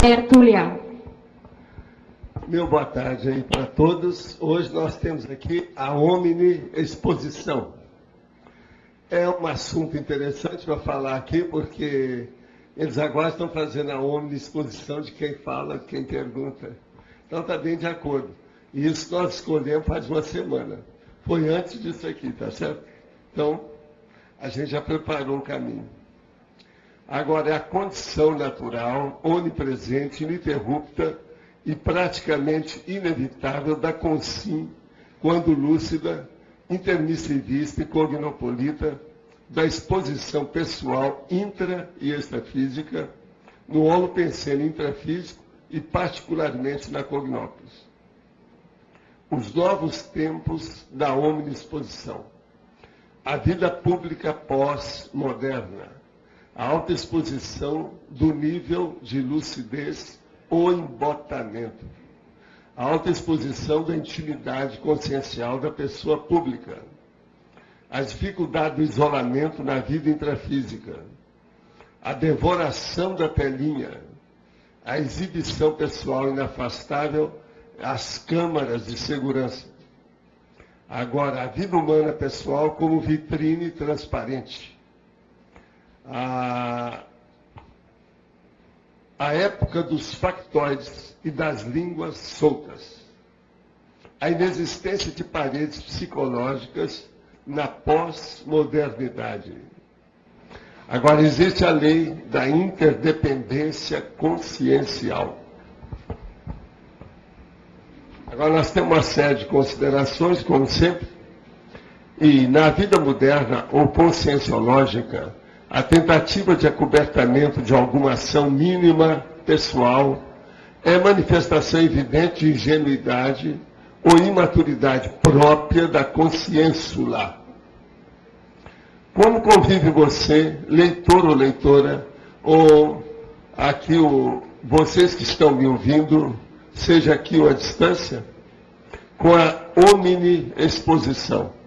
tertulia. Meu boa tarde aí para todos. Hoje nós temos aqui a Omni Exposição. É um assunto interessante para falar aqui, porque eles agora estão fazendo a Omni Exposição de quem fala, quem pergunta. Então está bem de acordo. E isso nós escolhemos faz uma semana. Foi antes disso aqui, tá certo? Então, a gente já preparou um caminho. Agora, é a condição natural, onipresente, ininterrupta e praticamente inevitável da consim, quando lúcida, intermissivista e cognopolita, da exposição pessoal intra- e extrafísica no holopensene intrafísico e particularmente na cognópolis. Os novos tempos da omniexposição. A vida pública pós-moderna. A autoexposição do nível de lucidez ou embotamento. A autoexposição da intimidade consciencial da pessoa pública. A dificuldade do isolamento na vida intrafísica. A devoração da telinha. A exibição pessoal inafastável às câmaras de segurança. Agora, a vida humana pessoal como vitrine transparente. A época dos factoides e das línguas soltas. A inexistência de paredes psicológicas na pós-modernidade. Agora, existe a lei da interdependência consciencial. Agora, nós temos uma série de considerações, como sempre, e na vida moderna ou conscienciológica, a tentativa de acobertamento de alguma ação mínima pessoal é manifestação evidente de ingenuidade ou imaturidade própria da consciênsula. Como convive você, leitor ou leitora, ou aqui vocês que estão me ouvindo, seja aqui ou à distância, com a omni-exposição?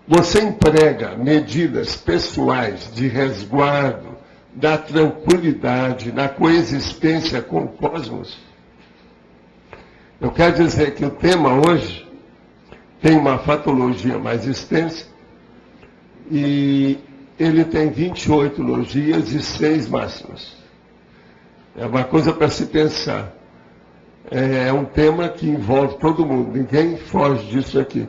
Você emprega medidas pessoais de resguardo da tranquilidade, na coexistência com o cosmos? Eu quero dizer que o tema hoje tem uma fatologia mais extensa e ele tem 28 logias e 6 máximas. É uma coisa para se pensar. É um tema que envolve todo mundo, ninguém foge disso aqui.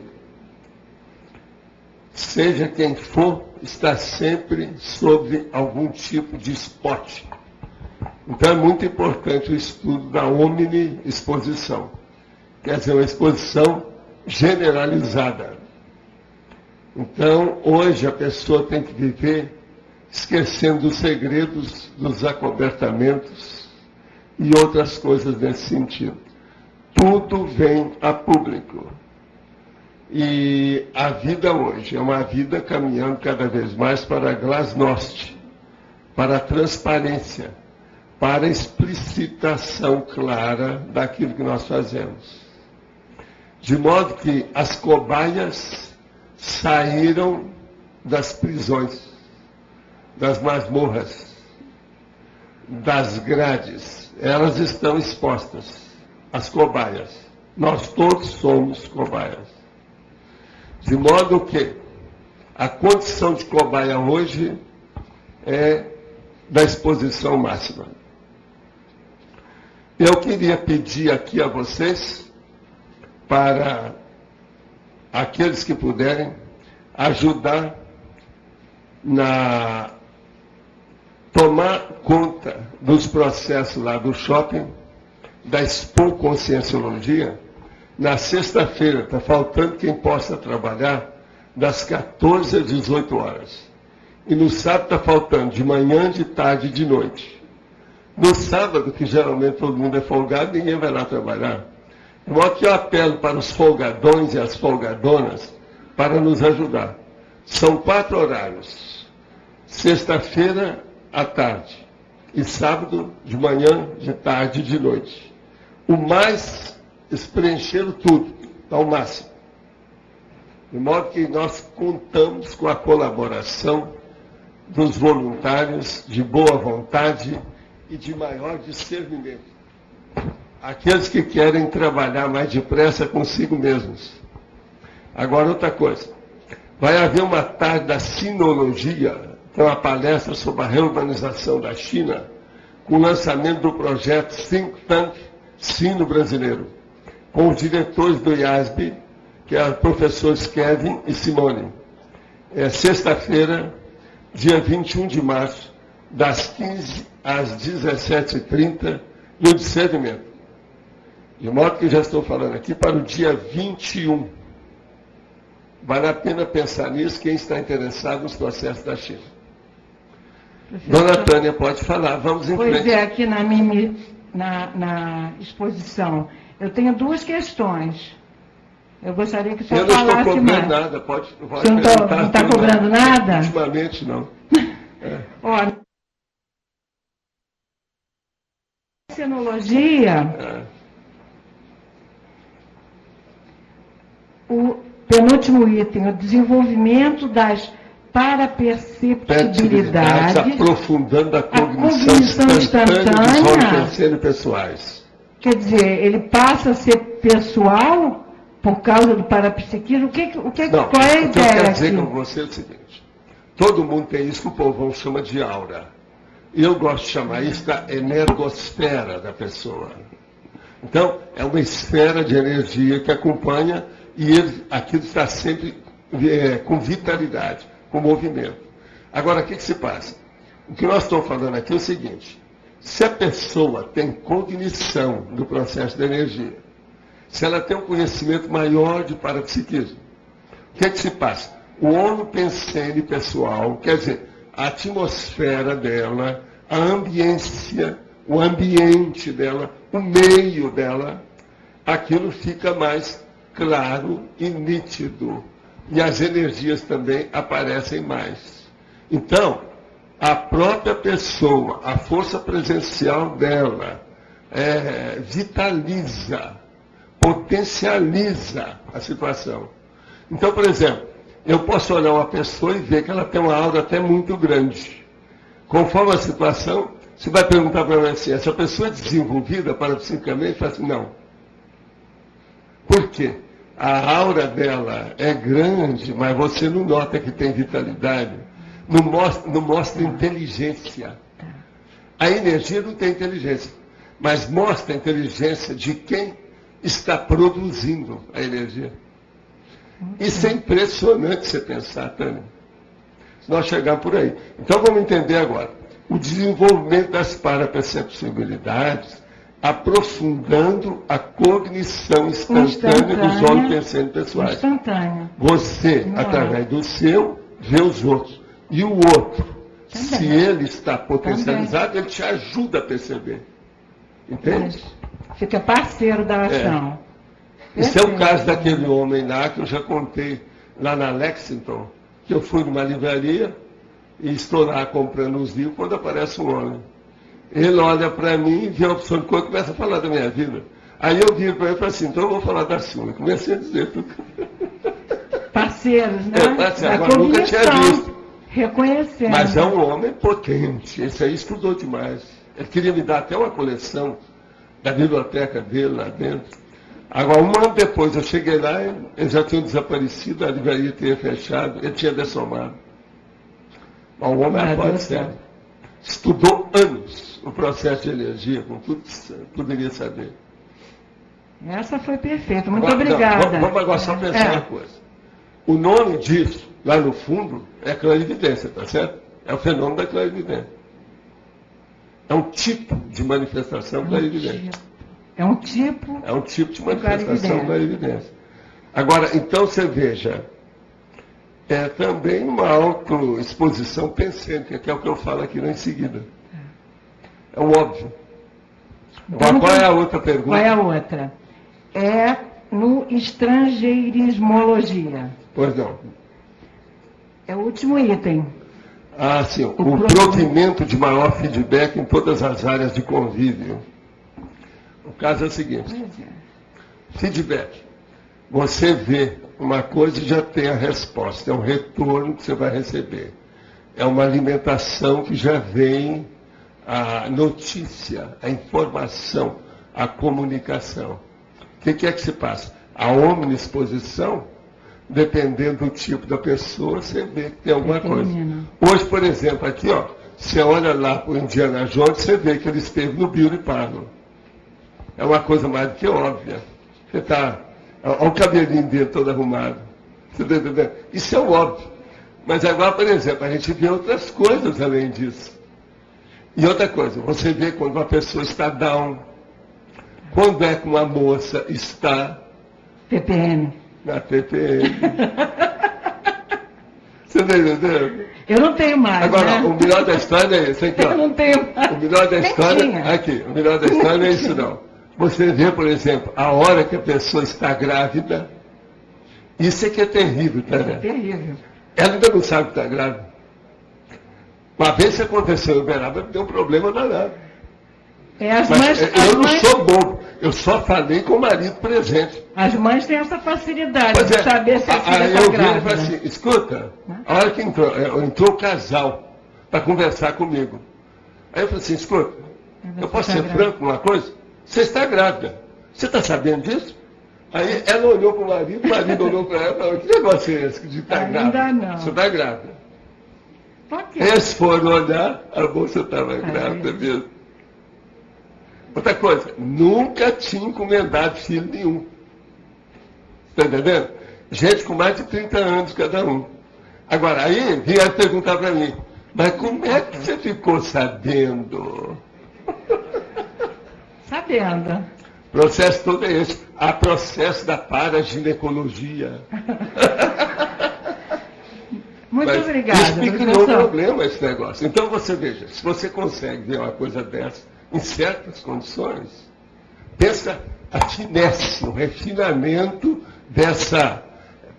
Seja quem for, está sempre sob algum tipo de spot. Então é muito importante o estudo da omni-exposição. Quer dizer, uma exposição generalizada. Então, hoje a pessoa tem que viver esquecendo os segredos dos acobertamentos e outras coisas nesse sentido. Tudo vem a público. E a vida hoje é uma vida caminhando cada vez mais para a glasnost, para a transparência, para a explicitação clara daquilo que nós fazemos. De modo que as cobaias saíram das prisões, das masmorras, das grades. Elas estão expostas, as cobaias. Nós todos somos cobaias. De modo que a condição de cobaia hoje é da exposição máxima. Eu queria pedir aqui a vocês, para aqueles que puderem, ajudar na tomar conta dos processos lá do shopping, da Expo Conscienciologia. Na sexta-feira, está faltando quem possa trabalhar das 14 às 18 horas. E no sábado está faltando de manhã, de tarde e de noite. No sábado, que geralmente todo mundo é folgado, ninguém vai lá trabalhar. De modo que eu apelo para os folgadões e as folgadonas para nos ajudar. São 4 horários. Sexta-feira à tarde. E sábado de manhã, de tarde e de noite. O mais preencheram tudo, ao máximo. De modo que nós contamos com a colaboração dos voluntários de boa vontade e de maior discernimento. Aqueles que querem trabalhar mais depressa consigo mesmos. Agora, outra coisa. Vai haver uma tarde da sinologia, que é uma palestra sobre a reurbanização da China, com o lançamento do projeto Think Tank Sino Brasileiro, com os diretores do IASB, que é professores Kevin e Simone. É sexta-feira, dia 21 de março, das 15 às 17h30, no discernimento. De modo que já estou falando aqui para o dia 21. Vale a pena pensar nisso, quem está interessado nos processos da China. Dona Tânia, pode falar, vamos em frente. Pois é, aqui na exposição, eu tenho duas questões. Eu gostaria que o senhor falasse mais. Eu não estou cobrando nada, pode você não está cobrando nada? Ultimamente, não. Ó, sinologia, o penúltimo item, o desenvolvimento das paraperceptibilidades, aprofundando a cognição instantânea dos homens pessoais. Quer dizer, ele passa a ser pessoal por causa do parapsiquismo? Qual é a ideia? O que eu quero dizer com você é o seguinte: todo mundo tem isso que o povão chama de aura. E eu gosto de chamar isso da energosfera da pessoa. Então, é uma esfera de energia que acompanha e aquilo está sempre com vitalidade, com movimento. Agora, o que se passa? O que nós estamos falando aqui é o seguinte: se a pessoa tem cognição do processo da energia, se ela tem um conhecimento maior de parapsiquismo, o que se passa? O onipensene pessoal, quer dizer, a atmosfera dela, a ambiência, o ambiente dela, o meio dela, aquilo fica mais claro e nítido. E as energias também aparecem mais. Então, a própria pessoa, a força presencial dela, vitaliza, potencializa a situação. Então, por exemplo, eu posso olhar uma pessoa e ver que ela tem uma aura até muito grande. Conforme a situação, você vai perguntar para mim assim: essa pessoa é desenvolvida parapsicamente? Fala assim, não. Por quê? A aura dela é grande, mas você não nota que tem vitalidade. Não mostra inteligência. A energia não tem inteligência, mas mostra a inteligência de quem está produzindo a energia. Isso é impressionante você pensar, Tânia. Se nós chegarmos por aí. Então vamos entender agora. O desenvolvimento das paraperceptibilidades, aprofundando a cognição instantânea dos homens pensando pessoais. Instantânea. Você, através do seu, vê os outros. E o outro, se ele está potencializado, ele te ajuda a perceber. Entende? Fica parceiro da ação. Esse é o caso daquele homem lá que eu já contei, lá na Lexington, que eu fui numa livraria e estou lá comprando os livros quando aparece um homem. Ele olha para mim, vê a opção de cor e começa a falar da minha vida. Aí eu viro para ele e falo assim, então eu vou falar da sua. Comecei a dizer tudo. Parceiros, né? Parceiro. Agora nunca tinha visto. Reconhecendo. Mas é um homem potente. Esse aí estudou demais. Ele queria me dar até uma coleção da biblioteca dele lá dentro. Agora, um ano depois, eu cheguei lá, eles já tinham desaparecido, a livraria tinha fechado, ele tinha dessomado. Mas o homem é forte, sério. Estudou anos o processo de energia, com tudo que poderia saber. Essa foi perfeita, muito obrigada. Não, vamos agora só pensar uma coisa. O nome disso, lá no fundo, é clarividência, tá certo? É o fenômeno da clarividência. É um tipo de manifestação clarividência. É um tipo de manifestação clarividência. Agora, então você veja, é também uma autoexposição pensante, que é o que eu falo aqui em seguida. É o óbvio. Então, qual é a outra pergunta? Qual é a outra? É no estrangeirismologia. Pois não. É o último item. Ah, sim. O provimento de maior feedback em todas as áreas de convívio. O caso é o seguinte. Feedback. Você vê uma coisa e já tem a resposta. É um retorno que você vai receber. É uma alimentação que já vem a notícia, a informação, a comunicação. O que é que se passa? A omniexposição, dependendo do tipo da pessoa, você vê que tem alguma coisa. Hoje, por exemplo, aqui, ó, você olha lá para o Indiana Jones, você vê que ele esteve no Beauty Parlor. É uma coisa mais do que óbvia. Você está... Olha o cabelinho dele todo arrumado. Você está entendendo? Isso é óbvio. Mas agora, por exemplo, a gente vê outras coisas além disso. E outra coisa, você vê quando uma pessoa está down, quando é que uma moça está... TPM. Na TPM. Você está entendendo? Eu não tenho mais. Agora, né? O melhor da história é esse aqui, ó. Eu não tenho mais. O melhor da história. Aqui, o melhor da história não é isso, não. Você vê, por exemplo, a hora que a pessoa está grávida. Isso é que é terrível, tá, né? É terrível. Ela ainda não sabe que está grávida. Uma vez que aconteceu em Uberaba, deu um problema danado. Eu não sou bobo, eu só falei com o marido presente. As mães têm essa facilidade de saber se a filha está grávida. Eu vi assim, escuta, a hora que entrou o casal para conversar comigo. Aí eu falei assim, escuta, eu posso ser franco numa coisa? Você está grávida. Você está sabendo disso? Aí ela olhou para o marido olhou para ela e falou, que negócio é esse de estar grávida? Ainda não. Você está grávida. Eles foram olhar, a moça estava grávida mesmo. Outra coisa, nunca tinha encomendado filho nenhum. Está entendendo? Gente com mais de 30 anos cada um. Agora, aí vieram perguntar para mim, mas como é que você ficou sabendo? Sabendo. O processo todo é esse. Há processo da paraginecologia. Muito obrigada. Isso me criou um problema, esse negócio. Então, você veja, se você consegue ver uma coisa dessa em certas condições, pensa a finesse, o refinamento dessa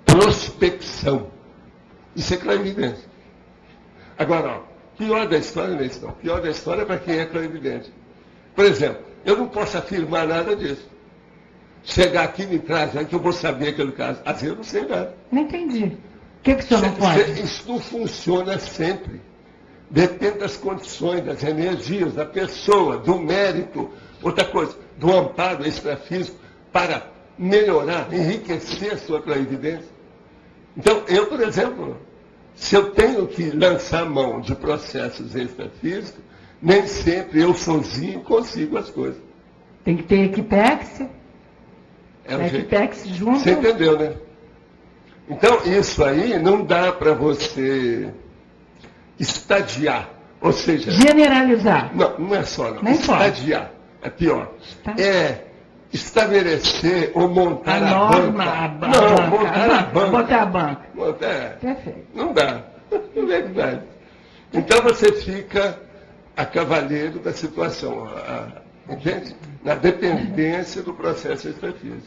prospecção. Isso é clarividência. Agora, ó, pior da história não é isso, não. Pior da história é para quem é clarividente. Por exemplo, eu não posso afirmar nada disso. Chegar aqui e me traz, que eu vou saber aquele caso. Às vezes eu não sei nada. Não entendi. O que o senhor não pode? Isso não funciona sempre. Depende das condições, das energias, da pessoa, do mérito, outra coisa, do amparo extrafísico para melhorar, enriquecer a sua clarividência. Então, eu, por exemplo, se eu tenho que lançar mão de processos extrafísicos, nem sempre eu sozinho consigo as coisas. Tem que ter Equipex. Equipex junto. Você entendeu, né? Então, isso aí não dá para você estadiar, ou seja... Generalizar. Não é só, não. Nem estadiar, pode. É pior. É estabelecer ou montar a banca. Não, montar a banca. Botar a banca. Perfeito. Não dá. Não é verdade. Então você fica a cavaleiro da situação, entende? Na dependência do processo extrafísico.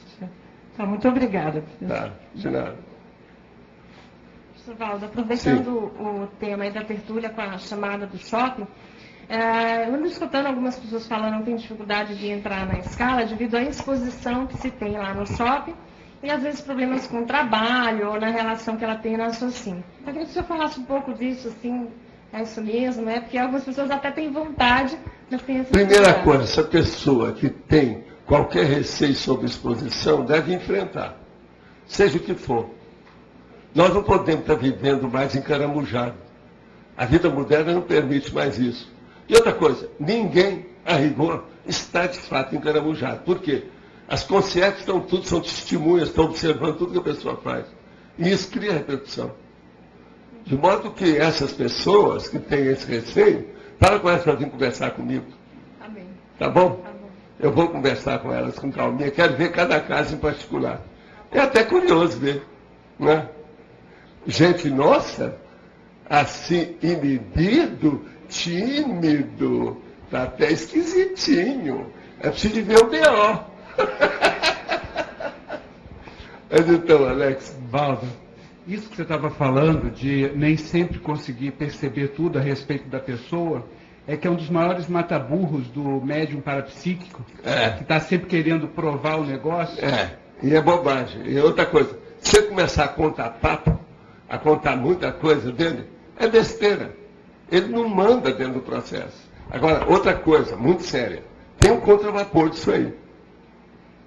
Tá, muito obrigada. Tá, de nada. Professor Valdo, aproveitando o tema aí da tertúlia com a chamada do shopping, eu ando escutando algumas pessoas falando que tem dificuldade de entrar na escala devido à exposição que se tem lá no shopping e às vezes problemas com o trabalho ou na relação que ela tem na Socin. Então, eu queria que o senhor falasse um pouco disso, assim, é isso mesmo, né? Porque algumas pessoas até têm vontade, mas tem essa Primeira coisa, essa pessoa que tem qualquer receio sobre exposição deve enfrentar, seja o que for. Nós não podemos estar vivendo mais encaramujado. A vida moderna não permite mais isso. E outra coisa, ninguém, a rigor, está de fato encaramujado. Por quê? As consciências estão tudo, são testemunhas, estão observando tudo que a pessoa faz. E isso cria repercussão. De modo que essas pessoas que têm esse receio, fala com elas para vir conversar comigo. Amém. Tá bom? Tá bom. Eu vou conversar com elas com calminha. Quero ver cada caso em particular. É até curioso ver, né? Gente nossa, assim, inibido, tímido, tá até esquisitinho. É preciso de ver o B.O. Mas então, Alex. Valdo, isso que você estava falando de nem sempre conseguir perceber tudo a respeito da pessoa, é que é um dos maiores mataburros do médium parapsíquico, que está sempre querendo provar o negócio. E é bobagem. E outra coisa, se você começar a contar papo, a contar muita coisa dele, é besteira. Ele não manda dentro do processo. Agora, outra coisa, muito séria. Tem um contravapor disso aí.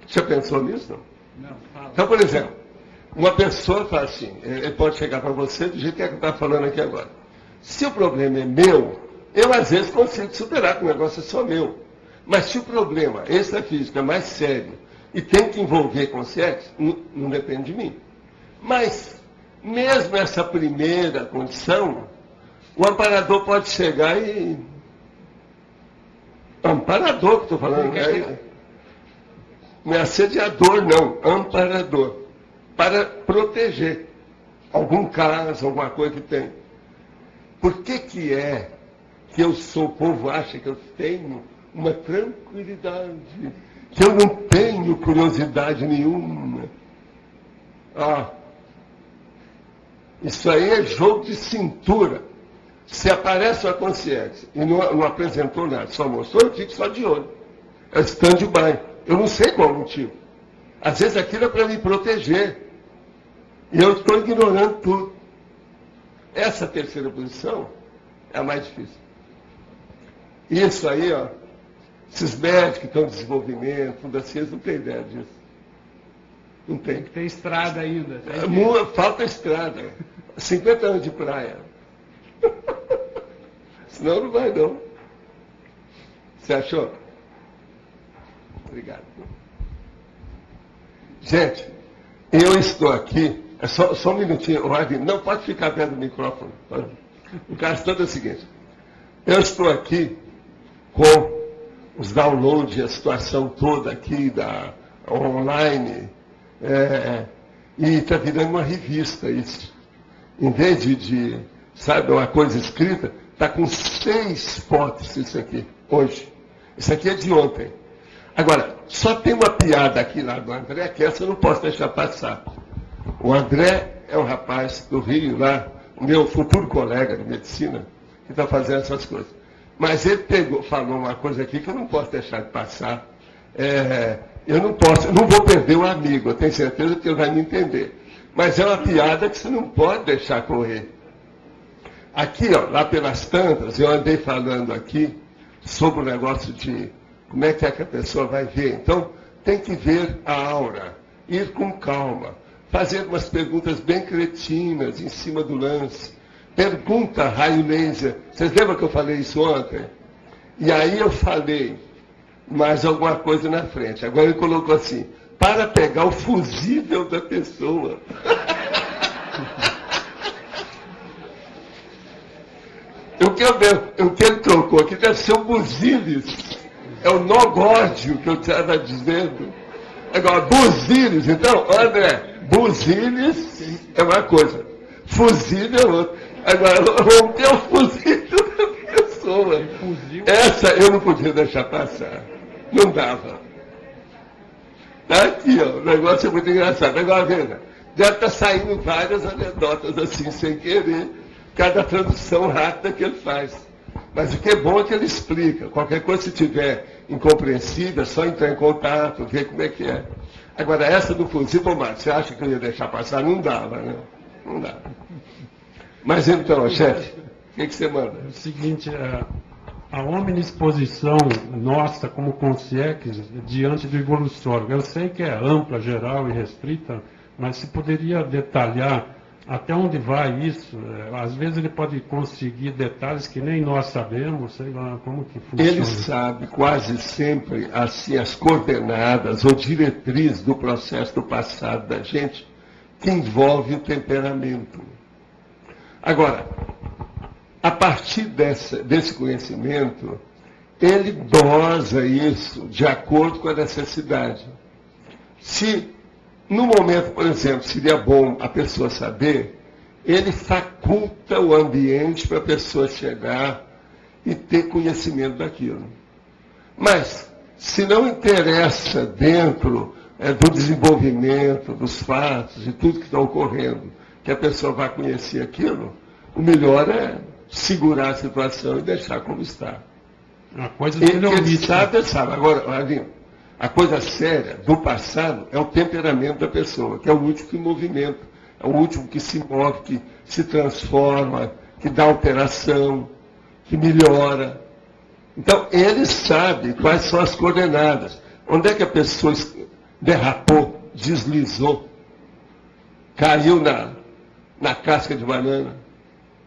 Já pensou nisso? Não? Não, fala. Então, por exemplo, uma pessoa fala assim, ele pode chegar para você do jeito que está falando aqui agora. Se o problema é meu, eu às vezes consigo superar, que o negócio é só meu. Mas se o problema extrafísico é mais sério e tem que envolver consciência, não depende de mim. Mas, mesmo essa primeira condição, o amparador pode chegar e... Amparador que estou falando, não é assediador, não, amparador. Para proteger algum caso, alguma coisa que tem. Por que é que eu sou, o povo acha que eu tenho uma tranquilidade, que eu não tenho curiosidade nenhuma? Isso aí é jogo de cintura. Se aparece uma consciência e não apresentou nada, só mostrou, eu fico só de olho. É stand-by. Eu não sei qual o motivo. Às vezes aquilo é para me proteger. E eu estou ignorando tudo. Essa terceira posição é a mais difícil. Isso aí, esses médicos que estão em desenvolvimento, tudo assim, eles não têm ideia disso. Não tem. Tem que ter estrada ainda. Falta estrada. 50 anos de praia. Senão não vai, não. Você achou? Obrigado. Gente, eu estou aqui. Só um minutinho, não pode ficar perto do microfone. O caso todo é o seguinte. Eu estou aqui com os downloads, a situação toda aqui da online, e está virando uma revista isso. Em vez de sabe, uma coisa escrita, está com 6 fotos isso aqui, hoje. Isso aqui é de ontem. Agora, só tem uma piada aqui lá do André, que essa eu não posso deixar passar. O André é um rapaz do Rio, lá, o meu futuro colega de medicina, que está fazendo essas coisas. Mas ele falou uma coisa aqui que eu não posso deixar de passar. Eu não vou perder um amigo, eu tenho certeza que ele vai me entender. Mas é uma piada que você não pode deixar correr. Aqui, lá pelas tantas, eu andei falando aqui sobre o negócio de como é que a pessoa vai ver. Então, tem que ver a aura, ir com calma, fazer umas perguntas bem cretinas em cima do lance. Pergunta raio laser. Vocês lembram que eu falei isso ontem? E aí eu falei mais alguma coisa na frente. Agora ele colocou assim, para pegar o fusível da pessoa. O que ele trocou aqui deve ser o buzilis. É o nó górdio que eu estava dizendo. Agora, buzilis, então, André, buzilis é uma coisa, fusível é outra. Agora, romper o fusível da pessoa. Essa eu não podia deixar passar. Não dava. Tá aqui, o negócio é muito engraçado. Agora, veja, já está saindo várias anedotas assim, sem querer, cada tradução rápida que ele faz. Mas o que é bom é que ele explica. Qualquer coisa, se tiver incompreensível, é só entrar em contato, ver como é que é. Agora, essa do fusível, Márcio, você acha que eu ia deixar passar? Não dava, né? Não dava. Mas então, chefe, o que você manda? É o seguinte, a omnisposição nossa como consciência diante do evolutório, eu sei que é ampla, geral e restrita, mas se poderia detalhar até onde vai isso? Às vezes ele pode conseguir detalhes que nem nós sabemos, sei lá, como que funciona. Ele sabe quase sempre assim, as coordenadas ou diretrizes do processo do passado da gente que envolve o temperamento. Agora, a partir desse conhecimento, ele dosa isso de acordo com a necessidade. Se no momento, por exemplo, seria bom a pessoa saber, ele faculta o ambiente para a pessoa chegar e ter conhecimento daquilo. Mas, se não interessa dentro do desenvolvimento, dos fatos, de tudo que está ocorrendo, que a pessoa vá conhecer aquilo, o melhor é segurar a situação e deixar como está. A coisa que ele sabe. Agora, Alinho, a coisa séria do passado é o temperamento da pessoa, que é o último que movimenta, é o último que se move, que se transforma, que dá alteração, que melhora. Então, ele sabe quais são as coordenadas. Onde é que a pessoa derrapou, deslizou, caiu na casca de banana.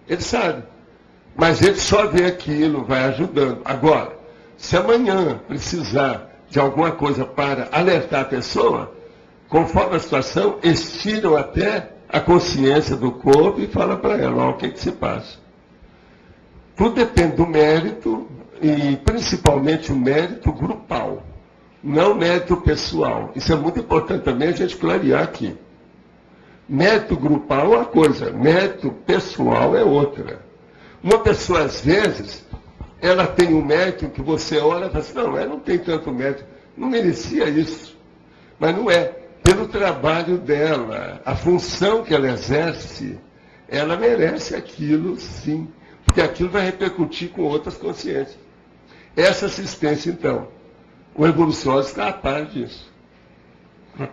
Ele sabe. Mas ele só vê aquilo, vai ajudando. Agora, se amanhã precisar de alguma coisa para alertar a pessoa, conforme a situação, estiram até a consciência do corpo e falam para ela, ó, o que se passa. Tudo depende do mérito, e principalmente o mérito grupal, não mérito pessoal. Isso é muito importante também a gente clarear aqui. Mérito grupal é uma coisa, mérito pessoal é outra. Uma pessoa, às vezes, ela tem um mérito que você olha e fala assim, não, ela não tem tanto mérito, não merecia isso. Mas não é. Pelo trabalho dela, a função que ela exerce, ela merece aquilo, sim. Porque aquilo vai repercutir com outras consciências. Essa assistência, então, o evolucionário está a par disso.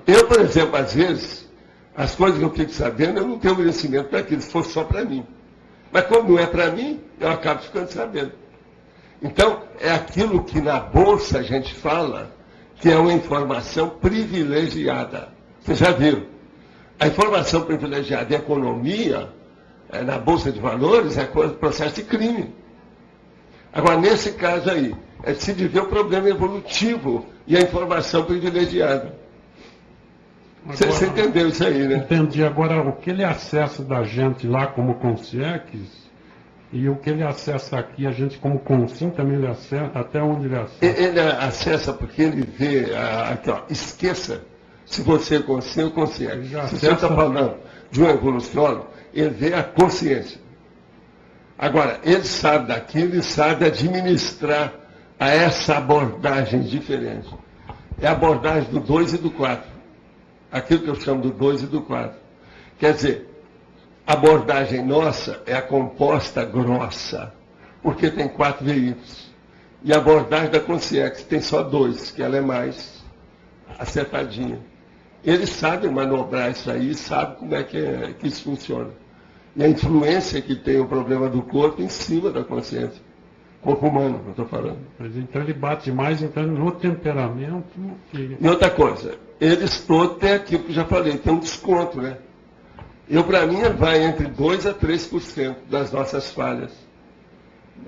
Eu, por exemplo, às vezes, as coisas que eu fico sabendo, eu não tenho merecimento para aquilo, se fosse só para mim. Mas como não é para mim, eu acabo ficando sabendo. Então, é aquilo que na Bolsa a gente fala, que é uma informação privilegiada. Vocês já viram? A informação privilegiada em economia, na Bolsa de Valores, é processo de crime. Agora, nesse caso aí, se vê o problema evolutivo e a informação privilegiada. Você entendeu isso aí, né? Entendi. Agora, o que ele acessa da gente lá como consciências e o que ele acessa aqui, a gente como consim também ele acessa, até onde ele acessa? Ele acessa porque ele vê, aqui ó, esqueça se você é consciente ou consciente. Se você está falando de um evolucionário, ele vê a consciência. Agora, ele sabe daquilo e sabe administrar a essa abordagem diferente. É a abordagem do 2 e do 4. Aquilo que eu chamo do 2 e do 4. Quer dizer, a abordagem nossa é a composta grossa, porque tem 4 veículos. E a abordagem da consciência tem só 2, que ela é mais acertadinha. Eles sabem manobrar isso aí, sabem como é que isso funciona. E a influência que tem o problema do corpo em cima da consciência. Corpo humano, eu estou falando. Mas então ele bate mais então, no temperamento. E outra coisa, eles todos têm aquilo que eu já falei, tem um desconto, né? Para mim, vai entre 2% a 3% das nossas falhas.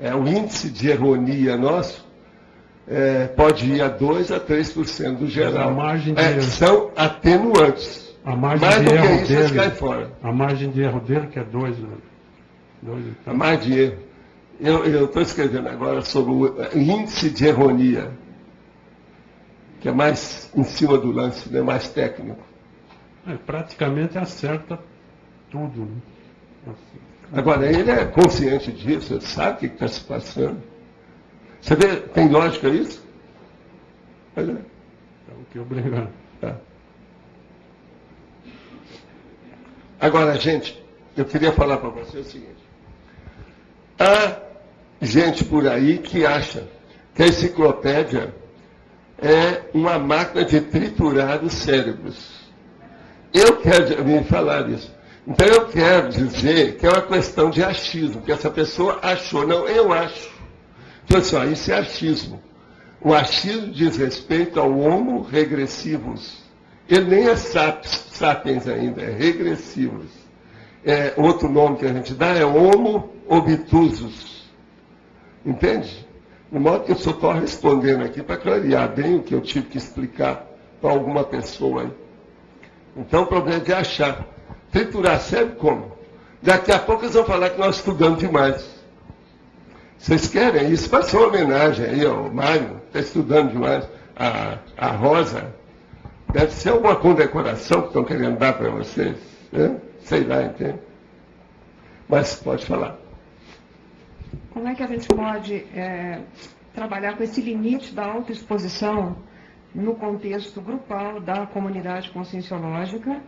O índice de erronia nosso pode ir a 2% a 3% do geral. São atenuantes. A margem mais de do que erro isso, eles caem fora. A margem de erro dele que é 2. A margem de erro. Eu estou escrevendo agora sobre o índice de erronia, que é mais em cima do lance, né, mais técnico. Praticamente acerta tudo. Né? Assim. Agora, ele é consciente disso, ele sabe o que está se passando. Você vê, tem lógica isso? Mas o que obrigado. Tá. Agora, gente, eu queria falar para você o seguinte. Há gente por aí que acha que a enciclopédia é uma máquina de triturar os cérebros. Eu quero me falar isso. Então eu quero dizer que é uma questão de achismo, que essa pessoa achou. Não, eu acho. Então, assim, isso é achismo. O achismo diz respeito ao homo regressivus. Ele nem é sapiens ainda, é regressivus. Outro nome que a gente dá é homo obtusus. Entende? De modo que eu só estou respondendo aqui para clarear bem o que eu tive que explicar para alguma pessoa aí. Então o problema é de achar. Triturar serve como? Daqui a pouco eles vão falar que nós estudamos demais. Vocês querem isso? Vai ser uma homenagem aí ao Mário, está estudando demais. A Rosa. Deve ser alguma condecoração que estão querendo dar para vocês. Né? Sei lá, entende? Mas pode falar. Como é que a gente pode trabalhar com esse limite da autoexposição no contexto grupal da comunidade conscienciológica,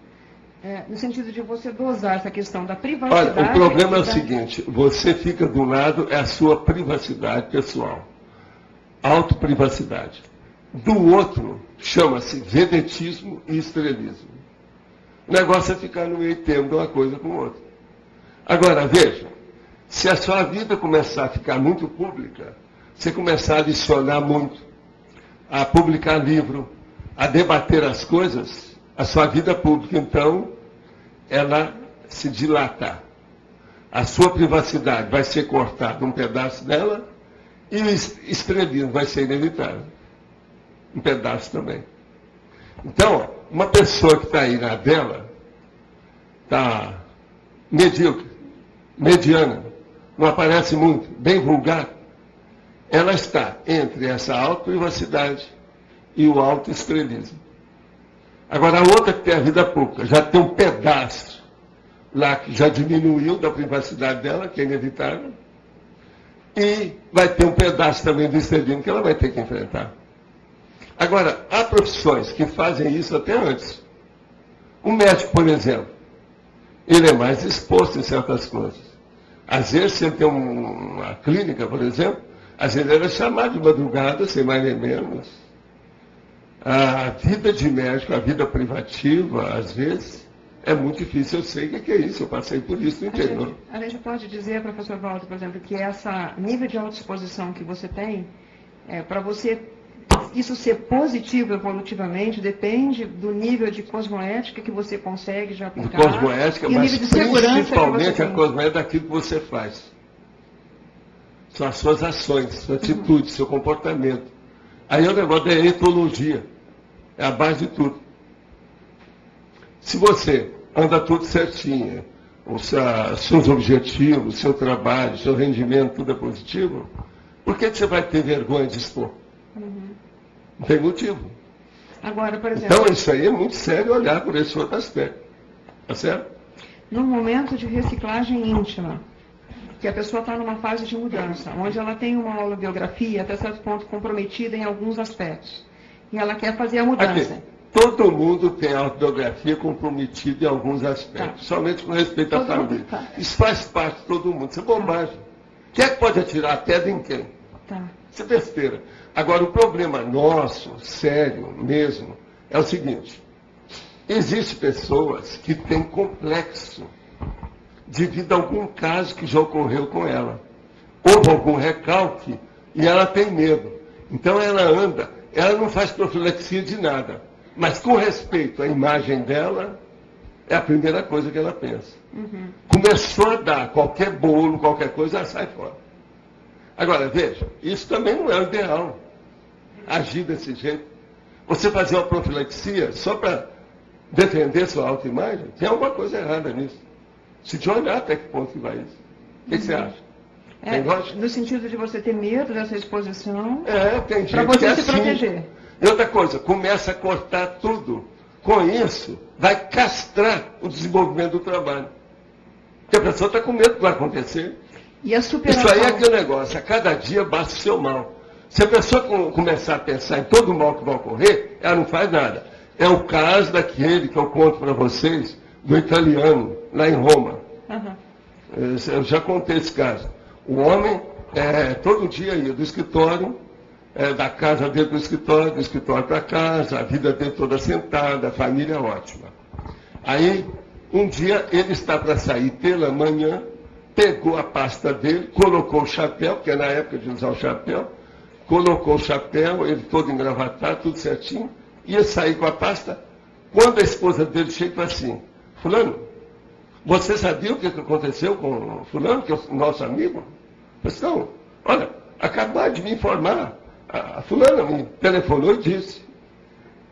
no sentido de você dosar essa questão da privacidade? Olha, o problema é o seguinte, você fica do lado, é a sua privacidade pessoal. Autoprivacidade. Do outro, chama-se vedetismo e estrelismo. O negócio é ficar no meio termo de uma coisa com outra. Agora, veja, se a sua vida começar a ficar muito pública, você começar a licionar muito, a publicar livro, a debater as coisas, a sua vida pública, então, ela se dilatar. A sua privacidade vai ser cortada um pedaço dela e o estrelismo vai ser inevitável. Um pedaço também. Então, uma pessoa que está aí na dela, está medíocre, mediana, não aparece muito, bem vulgar, ela está entre essa auto-privacidade e o auto-estrelismo. Agora, a outra que tem a vida pública, já tem um pedaço lá que já diminuiu da privacidade dela, que é inevitável, e vai ter um pedaço também do estrelismo que ela vai ter que enfrentar. Agora, há profissões que fazem isso até antes. O médico, por exemplo, ele é mais exposto em certas coisas. Às vezes, você tem uma clínica, por exemplo, às vezes ele é chamado de madrugada, sem mais nem menos. A vida de médico, a vida privativa, às vezes, é muito difícil. Eu sei o que é isso, eu passei por isso no interior. A gente pode dizer, professor Walter, por exemplo, que esse nível de autoexposição que você tem, para você isso ser positivo evolutivamente, depende do nível de cosmoética que você consegue já aplicar. Cosmoética, e o mas nível de segurança principalmente a cosmoética daquilo que você faz. São as suas ações, sua atitude, seu comportamento. Aí o negócio da etologia. É a base de tudo. Se você anda tudo certinho, seus objetivos, seu trabalho, seu rendimento, tudo é positivo, por que você vai ter vergonha de expor? Não tem motivo. Agora, por exemplo, então, isso aí é muito sério olhar por esse outro aspecto. Tá certo? Num momento de reciclagem íntima, que a pessoa está numa fase de mudança, onde ela tem uma autobiografia até certo ponto comprometida em alguns aspectos, e ela quer fazer a mudança. Aqui, todo mundo tem autobiografia comprometida em alguns aspectos, somente com respeito à família. Isso faz parte de todo mundo, isso é bobagem. Quem é que pode atirar a pedra em quem? Isso é besteira. Agora, o problema nosso, sério mesmo, é o seguinte. Existem pessoas que têm complexo devido a algum caso que já ocorreu com ela. Houve algum recalque e ela tem medo. Então ela anda, ela não faz profilaxia de nada. Mas com respeito à imagem dela, é a primeira coisa que ela pensa. Começou a dar qualquer bolo, qualquer coisa, ela sai fora. Agora, veja, isso também não é o ideal. Agir desse jeito. Você fazer uma profilaxia só para defender sua autoimagem, tem alguma coisa errada nisso. Se te olhar até que ponto que vai isso. O que você acha? No sentido de você ter medo dessa exposição, tem gente para você que é se assim. proteger. E outra coisa, começa a cortar tudo. Com isso, vai castrar o desenvolvimento do trabalho. Porque a pessoa está com medo do que vai acontecer. E a superação... Isso aí é aquele negócio, a cada dia basta o seu mal. Se a pessoa começar a pensar em todo o mal que vai ocorrer, ela não faz nada. É o caso daquele que eu conto para vocês, do italiano, lá em Roma. Eu já contei esse caso. O homem, todo dia ia do escritório, da casa dele para o escritório, do escritório para casa, a vida dele toda sentada, a família ótima. Aí, um dia, ele está para sair pela manhã, pegou a pasta dele, colocou o chapéu, que é na época de usar o chapéu, colocou o chapéu, ele todo engravatado, tudo certinho, ia sair com a pasta. Quando a esposa dele chega assim, fulano, você sabia o que aconteceu com fulano, que é o nosso amigo? Eu disse, não, olha, acabaram de me informar, a fulana me telefonou e disse,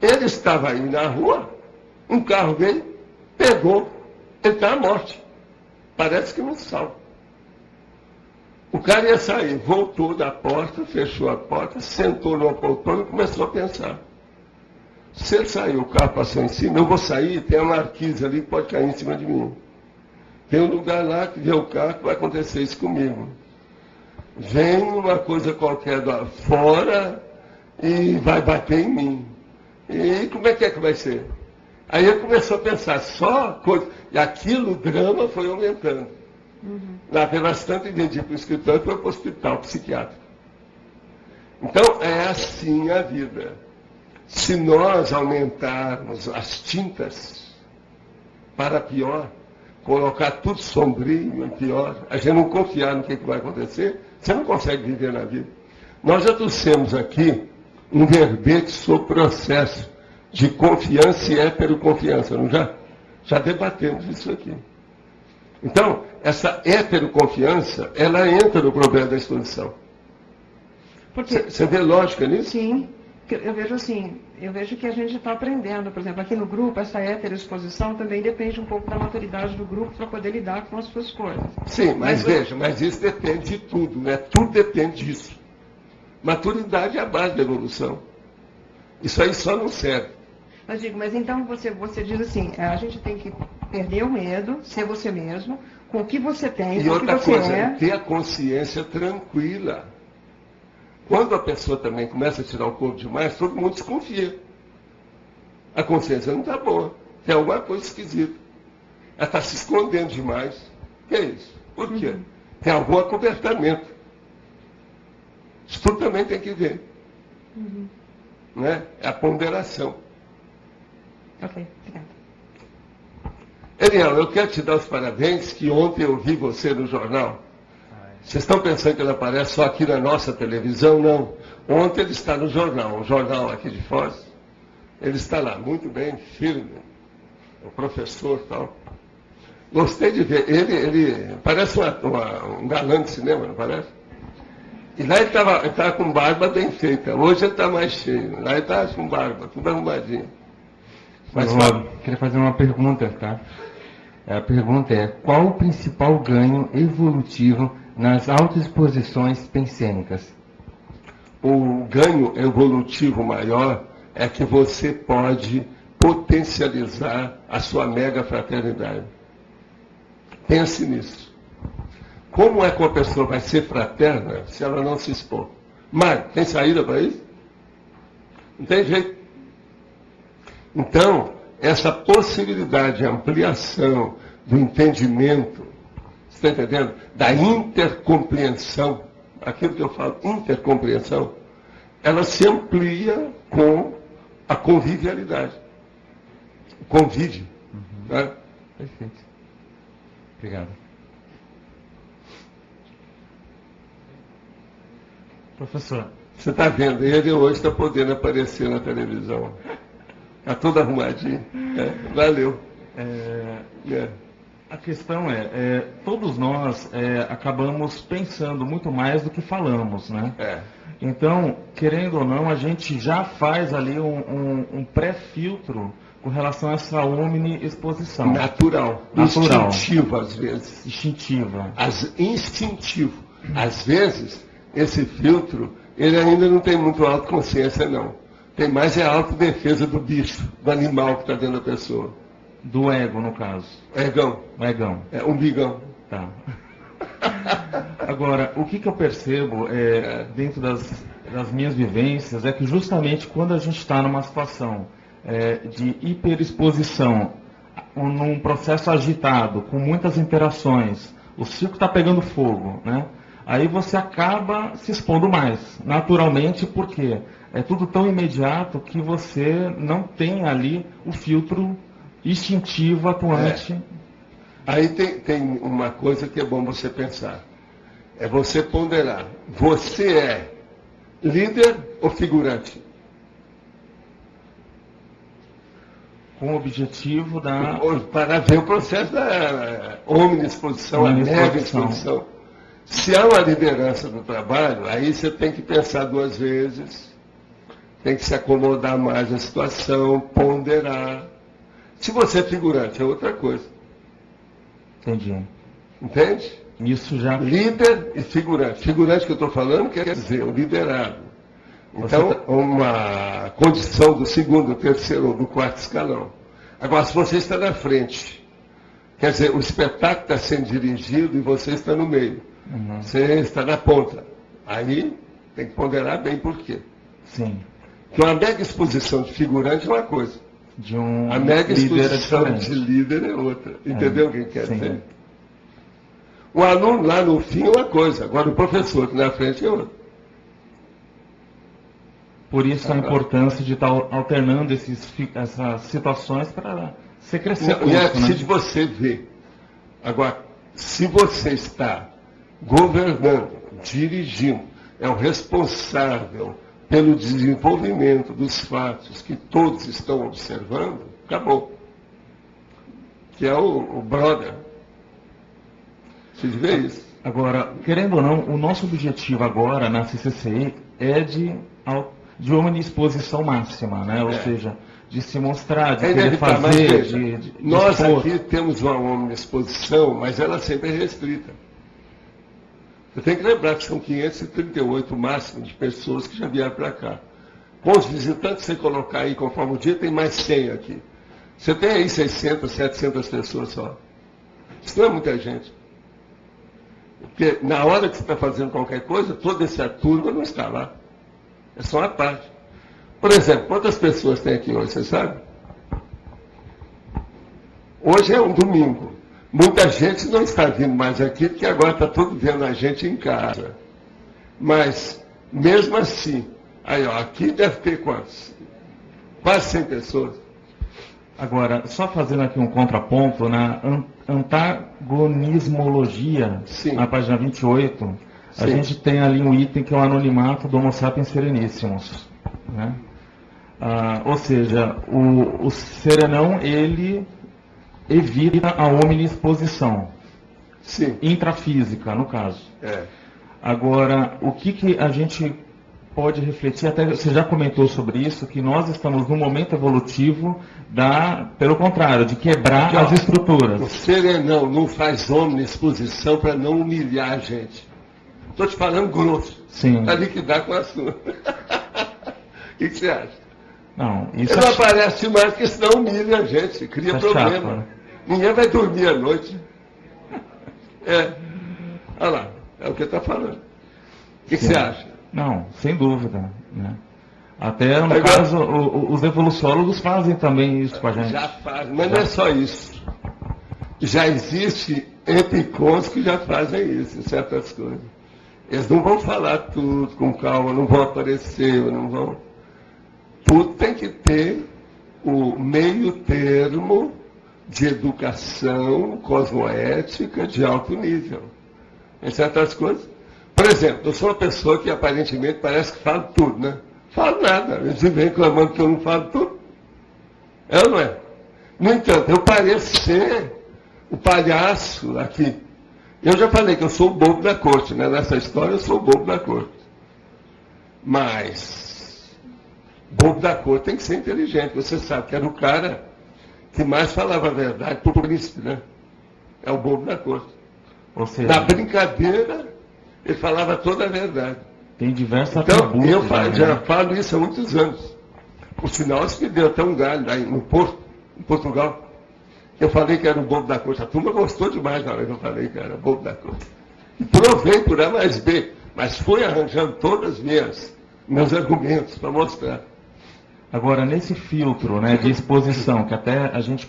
ele estava aí na rua, um carro veio, pegou, ele está à morte. Parece que não salva. O cara ia sair, voltou da porta, fechou a porta, sentou numa poltrona e começou a pensar. Se ele sair, o carro passou em cima, eu vou sair, tem uma marquise ali que pode cair em cima de mim. Tem um lugar lá que vê o carro que vai acontecer isso comigo. Vem uma coisa qualquer lá fora e vai bater em mim. E como é que vai ser? Aí ele começou a pensar, só coisa. E aquilo, o drama foi aumentando. Lá pelas tantas, vendi para o escritório e foi para o hospital psiquiátrico. Então, é assim a vida. Se nós aumentarmos as tintas para pior, colocar tudo sombrio e pior, a gente não confiar no que vai acontecer, você não consegue viver na vida. Nós já trouxemos aqui um verbete sobre processo de confiança e heteroconfiança, não já? Já debatemos isso aqui. Então, essa heteroconfiança, ela entra no problema da exposição. Você vê lógica nisso? Sim. Eu vejo assim, eu vejo que a gente está aprendendo, por exemplo, aqui no grupo, essa heteroexposição também depende um pouco da maturidade do grupo para poder lidar com as suas coisas. Sim, mas veja, mas isso depende de tudo, né? Tudo depende disso. Maturidade é a base da evolução. Isso aí só não serve. Mas então você diz assim, a gente tem que perder o medo, ser você mesmo, com o que você tem, com o que você é. Ter a consciência tranquila. Quando a pessoa também começa a tirar o corpo demais, todo mundo desconfia. A consciência não está boa. Tem alguma coisa esquisita. Ela está se escondendo demais. O que é isso? Por quê? Tem algum acobertamento. Isso tudo também tem que ver. Né? É a ponderação. Ok, obrigada. Eliel, eu quero te dar os parabéns, que ontem eu vi você no jornal. Vocês estão pensando que ele aparece só aqui na nossa televisão? Não. Ontem ele está no jornal, um jornal aqui de Foz. Ele está lá, muito bem, firme. O professor e tal. Gostei de ver. Ele parece um galã de cinema, não parece? E lá ele estava com barba bem feita. Hoje ele está mais cheio. Lá ele está com barba, tudo arrumadinho. Mas, queria fazer uma pergunta, tá? A pergunta é, qual o principal ganho evolutivo nas autoexposições pensênicas? O ganho evolutivo maior é que você pode potencializar a sua mega fraternidade. Pense nisso. Como é que uma pessoa vai ser fraterna se ela não se expor? Mário, tem saída para isso? Não tem jeito. Então, essa possibilidade de ampliação do entendimento, você está entendendo? Da intercompreensão, aquilo que eu falo, intercompreensão, ela se amplia com a convivialidade. O convívio. Né? Perfeito. Obrigado. Professor. Você está vendo, ele hoje está podendo aparecer na televisão. Está tudo arrumadinho. Valeu. A questão todos nós acabamos pensando muito mais do que falamos, né? Então, querendo ou não, a gente já faz ali um pré-filtro com relação a essa omni-exposição. Natural. Instintivo, às vezes. Instintiva. Instintivo. Às vezes, esse filtro, ele ainda não tem muito autoconsciência, não. Tem mais a autodefesa do bicho, do animal que está dentro da pessoa. Do ego, no caso. Egão. Egão. Umbigão. Tá. Agora, o que eu percebo dentro das minhas vivências é que justamente quando a gente está numa situação de hiperexposição, num processo agitado, com muitas interações, o circo está pegando fogo, né? Aí você acaba se expondo mais, naturalmente, porque é tudo tão imediato que você não tem ali o filtro instintivo atuante. Aí tem uma coisa que é bom você pensar. É você ponderar. Você é líder ou figurante? Com o objetivo da... Para ver o processo da omni-exposição, a mega exposição. Se há uma liderança do trabalho, aí você tem que pensar duas vezes, tem que se acomodar mais à situação, ponderar. Se você é figurante, é outra coisa. Entendi. Entende? Isso já... Líder e figurante. Figurante que eu estou falando quer dizer o liderado. Então, uma condição do segundo, do terceiro ou do quarto escalão. Agora, se você está na frente, quer dizer, o espetáculo está sendo dirigido e você está no meio. Você está na ponta. Aí tem que ponderar bem por quê. Sim. Porque uma mega exposição de figurante é uma coisa. A mega exposição de líder é outra. Entendeu o que quer dizer? O aluno lá no fim é uma coisa, agora o professor aqui na frente é outra. Por isso a importância de estar alternando essas situações para você crescer. E é preciso você ver. Agora, se você está governando, dirigindo, é o responsável pelo desenvolvimento dos fatos que todos estão observando, acabou. Que é o brother. Vocês veem isso? Agora, querendo ou não, o nosso objetivo agora na CCCI é de omniexposição máxima, né? Ou seja, de se mostrar, de querer fazer, de nós expor. aqui temos uma omniexposição, mas ela sempre é restrita. Você tem que lembrar que são 538 o máximo de pessoas que já vieram para cá. Com os visitantes, você colocar aí conforme o dia, tem mais 100 aqui. Você tem aí 600, 700 pessoas só. Isso não é muita gente. Porque na hora que você está fazendo qualquer coisa, toda essa turma não está lá. É só uma parte. Por exemplo, quantas pessoas tem aqui hoje, você sabe? Hoje é um domingo. Muita gente não está vindo mais aqui, porque agora está todo vendo a gente em casa. Mas, mesmo assim, aí ó, aqui deve ter quantos? Quase 100 pessoas. Agora, só fazendo aqui um contraponto, na antagonismologia, Sim. na página 28, a gente tem ali um item que é o anonimato do Homo sapiens sereníssimos. Né? Ou seja, o serenão, ele evita a omniexposição. Sim. Intrafísica, no caso. Agora, o que a gente pode refletir, até você já comentou sobre isso, que nós estamos num momento evolutivo pelo contrário, de quebrar as estruturas. O serenão não faz omniexposição para não humilhar a gente. Estou te falando grosso. Sim. Para liquidar com a sua. O que você acha? Não, isso Ele não aparece mais, porque senão humilha a gente, cria problema. Chato, né? Ninguém vai dormir à noite. Olha lá, é o que está falando. O que você acha? Não, sem dúvida. Né? Até, no caso, os evoluciólogos fazem também isso com a gente. Já fazem, mas não é só isso. Já existe epicons que já fazem isso, em certas coisas. Eles não vão falar tudo com calma, não vão aparecer, não vão... Tudo tem que ter o meio termo de educação cosmoética de alto nível. Em certas coisas. Por exemplo, eu sou uma pessoa que aparentemente parece que fala tudo, né? Falo nada. Eles vêm reclamando que eu não falo tudo. É ou não é? No entanto, eu pareço ser o palhaço aqui. Eu já falei que eu sou o bobo da corte, né? Nessa história eu sou o bobo da corte. Mas, bobo da corte tem que ser inteligente. Você sabe que era o cara que mais falava a verdade para o príncipe, né? É o bobo da corte. Ou seja, na brincadeira, ele falava toda a verdade. Tem diversas Então, atributos, eu já né? falo isso há muitos anos. Por sinal, isso me deu até um galho lá no Porto, em Portugal. Eu falei que era o bobo da corte. A turma gostou demais na hora que eu falei que era o bobo da corte. E provei por A mais B, mas fui arranjando todos os meus argumentos para mostrar. Agora, nesse filtro, né, de exposição, que até a gente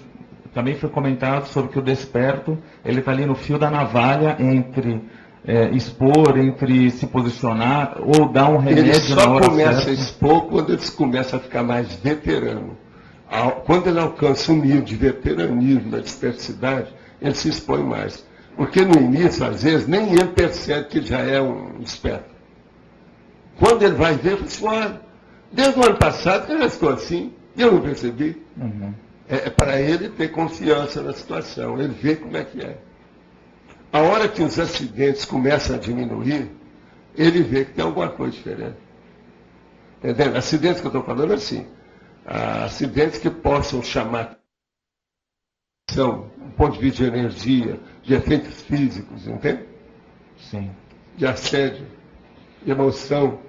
também foi comentado sobre que o desperto, ele está ali no fio da navalha entre expor, entre se posicionar, ou dar um remédio Ele na só hora começa certa. a expor quando ele começa a ficar mais veterano. Quando ele alcança um nível de veteranismo, da dispersidade, ele se expõe mais. Porque no início, às vezes, nem ele percebe que ele já é um esperto. Quando ele vai ver, ele fala assim, olha, desde o ano passado que eu já estou assim, e eu não percebi. Uhum. É para ele ter confiança na situação, ele vê como é que é. A hora que os acidentes começam a diminuir, ele vê que tem alguma coisa diferente. Entendeu? Acidentes que eu estou falando assim, acidentes que possam chamar atenção, do ponto de vista de energia, de efeitos físicos, entende? Sim. De assédio, de emoção.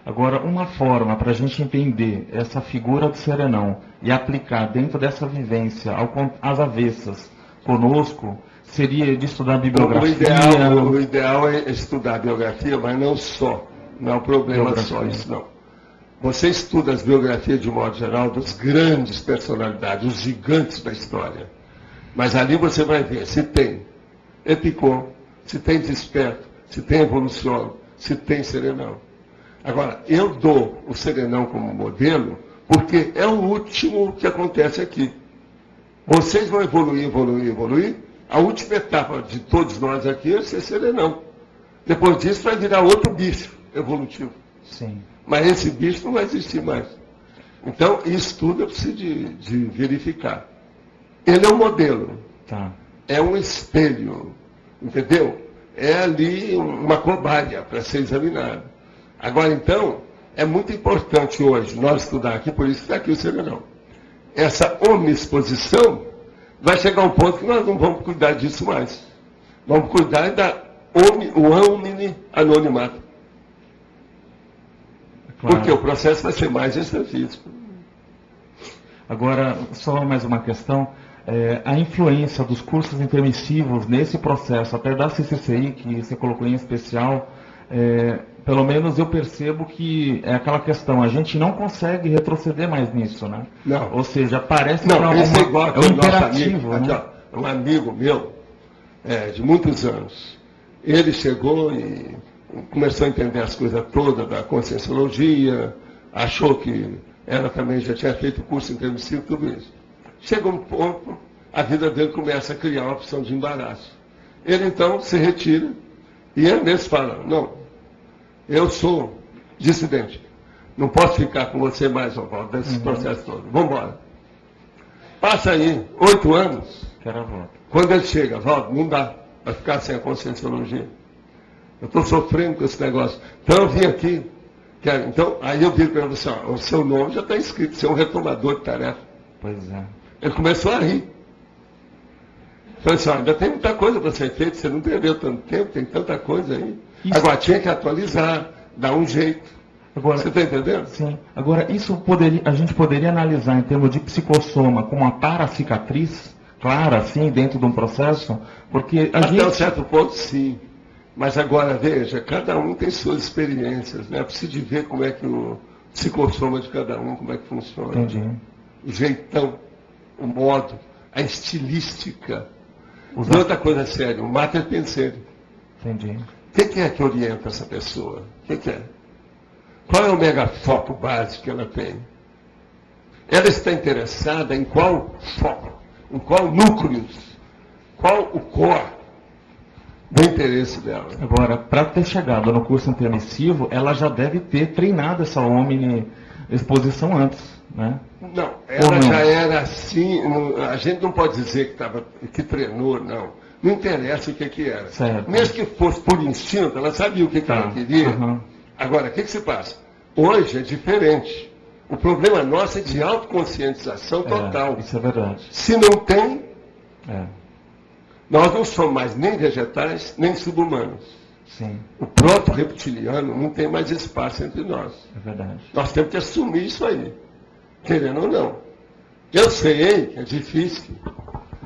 Agora, uma forma para a gente entender essa figura do serenão e aplicar dentro dessa vivência às avessas conosco, seria de estudar a bibliografia. O ideal é estudar a biografia, mas não só. Não é um problema só isso, não. Você estuda as biografias, de um modo geral, das grandes personalidades, os gigantes da história. Mas ali você vai ver se tem Epicom, se tem desperto, se tem evolução, se tem serenão. Agora, eu dou o serenão como modelo, porque é o último que acontece aqui. Vocês vão evoluir. A última etapa de todos nós aqui é ser serenão. Depois disso vai virar outro bicho evolutivo. Sim. Mas esse bicho não vai existir mais. Então, isso tudo eu preciso de verificar. Ele é um modelo. Tá. É um espelho. Entendeu? É ali uma cobaia para ser examinado. Agora, então, é muito importante hoje nós estudar aqui, por isso que está aqui o seminal. Essa omnisposição vai chegar a um ponto que nós não vamos cuidar disso mais. Vamos cuidar o omni anonimato. Claro. Porque o processo vai ser mais extrafísico. Agora, só mais uma questão. A influência dos cursos intermissivos nesse processo, até da CCCI, que você colocou em especial, pelo menos eu percebo que é aquela questão, a gente não consegue retroceder mais nisso, né? Não. Ou seja, parece Não, que esse é igual é aquele um nosso imperativo, amigo, né? aqui, ó, um amigo meu, de muitos anos. Ele chegou e começou a entender as coisas todas da conscienciologia, achou que ela também já tinha feito curso intermissivo, tudo isso. Chega um ponto, a vida dele começa a criar uma opção de embaraço. Ele então se retira e ele mesmo fala, não, eu sou dissidente, não posso ficar com você mais, Oswaldo, desse processo todo. Vamos embora. Passa aí 8 anos, Quero a volta. quando ele chega, Valdo, não dá para ficar sem a conscienciologia. Eu estou sofrendo com esse negócio. Então eu vim aqui, então, aí eu digo para ele assim, ó, o seu nome já está inscrito, você é um retomador de tarefa. Pois é. Ele começou a rir. Falei assim, ó, ainda tem muita coisa para ser feita, você não perdeu tanto tempo, tem tanta coisa aí. Isso. Agora tinha que atualizar, dar um jeito. Agora, Você está entendendo? sim. Agora, isso a gente poderia analisar em termos de psicossoma como uma paracicatriz clara, assim, dentro de um processo? Porque a Até gente... um certo ponto, sim. Mas agora, veja, cada um tem suas experiências, né? Eu preciso de ver como é que o psicossoma de cada um, como é que funciona. Entendi. O jeitão, o modo, a estilística. Usar- E outra coisa séria, o mater pensere. Entendi. O que é que orienta essa pessoa? O que é? Qual é o megafoco básico que ela tem? Ela está interessada em qual foco? Em qual núcleos? Qual o core do interesse dela? Agora, para ter chegado no curso intermissivo, ela já deve ter treinado essa omni-exposição antes, né? Não, Ou ela não? já era assim, a gente não pode dizer que treinou, não. Não interessa o que era. Certo. Mesmo que fosse por instinto, ela sabia o que Tá. ela queria. Uhum. Agora, o que se passa? Hoje é diferente. O problema nosso é de autoconscientização total. Isso é verdade. Se não tem, É, nós não somos mais nem vegetais, nem subhumanos. sim, O proto-reptiliano não tem mais espaço entre nós. é verdade. Nós temos que assumir isso aí, querendo ou não. Eu sei que é difícil,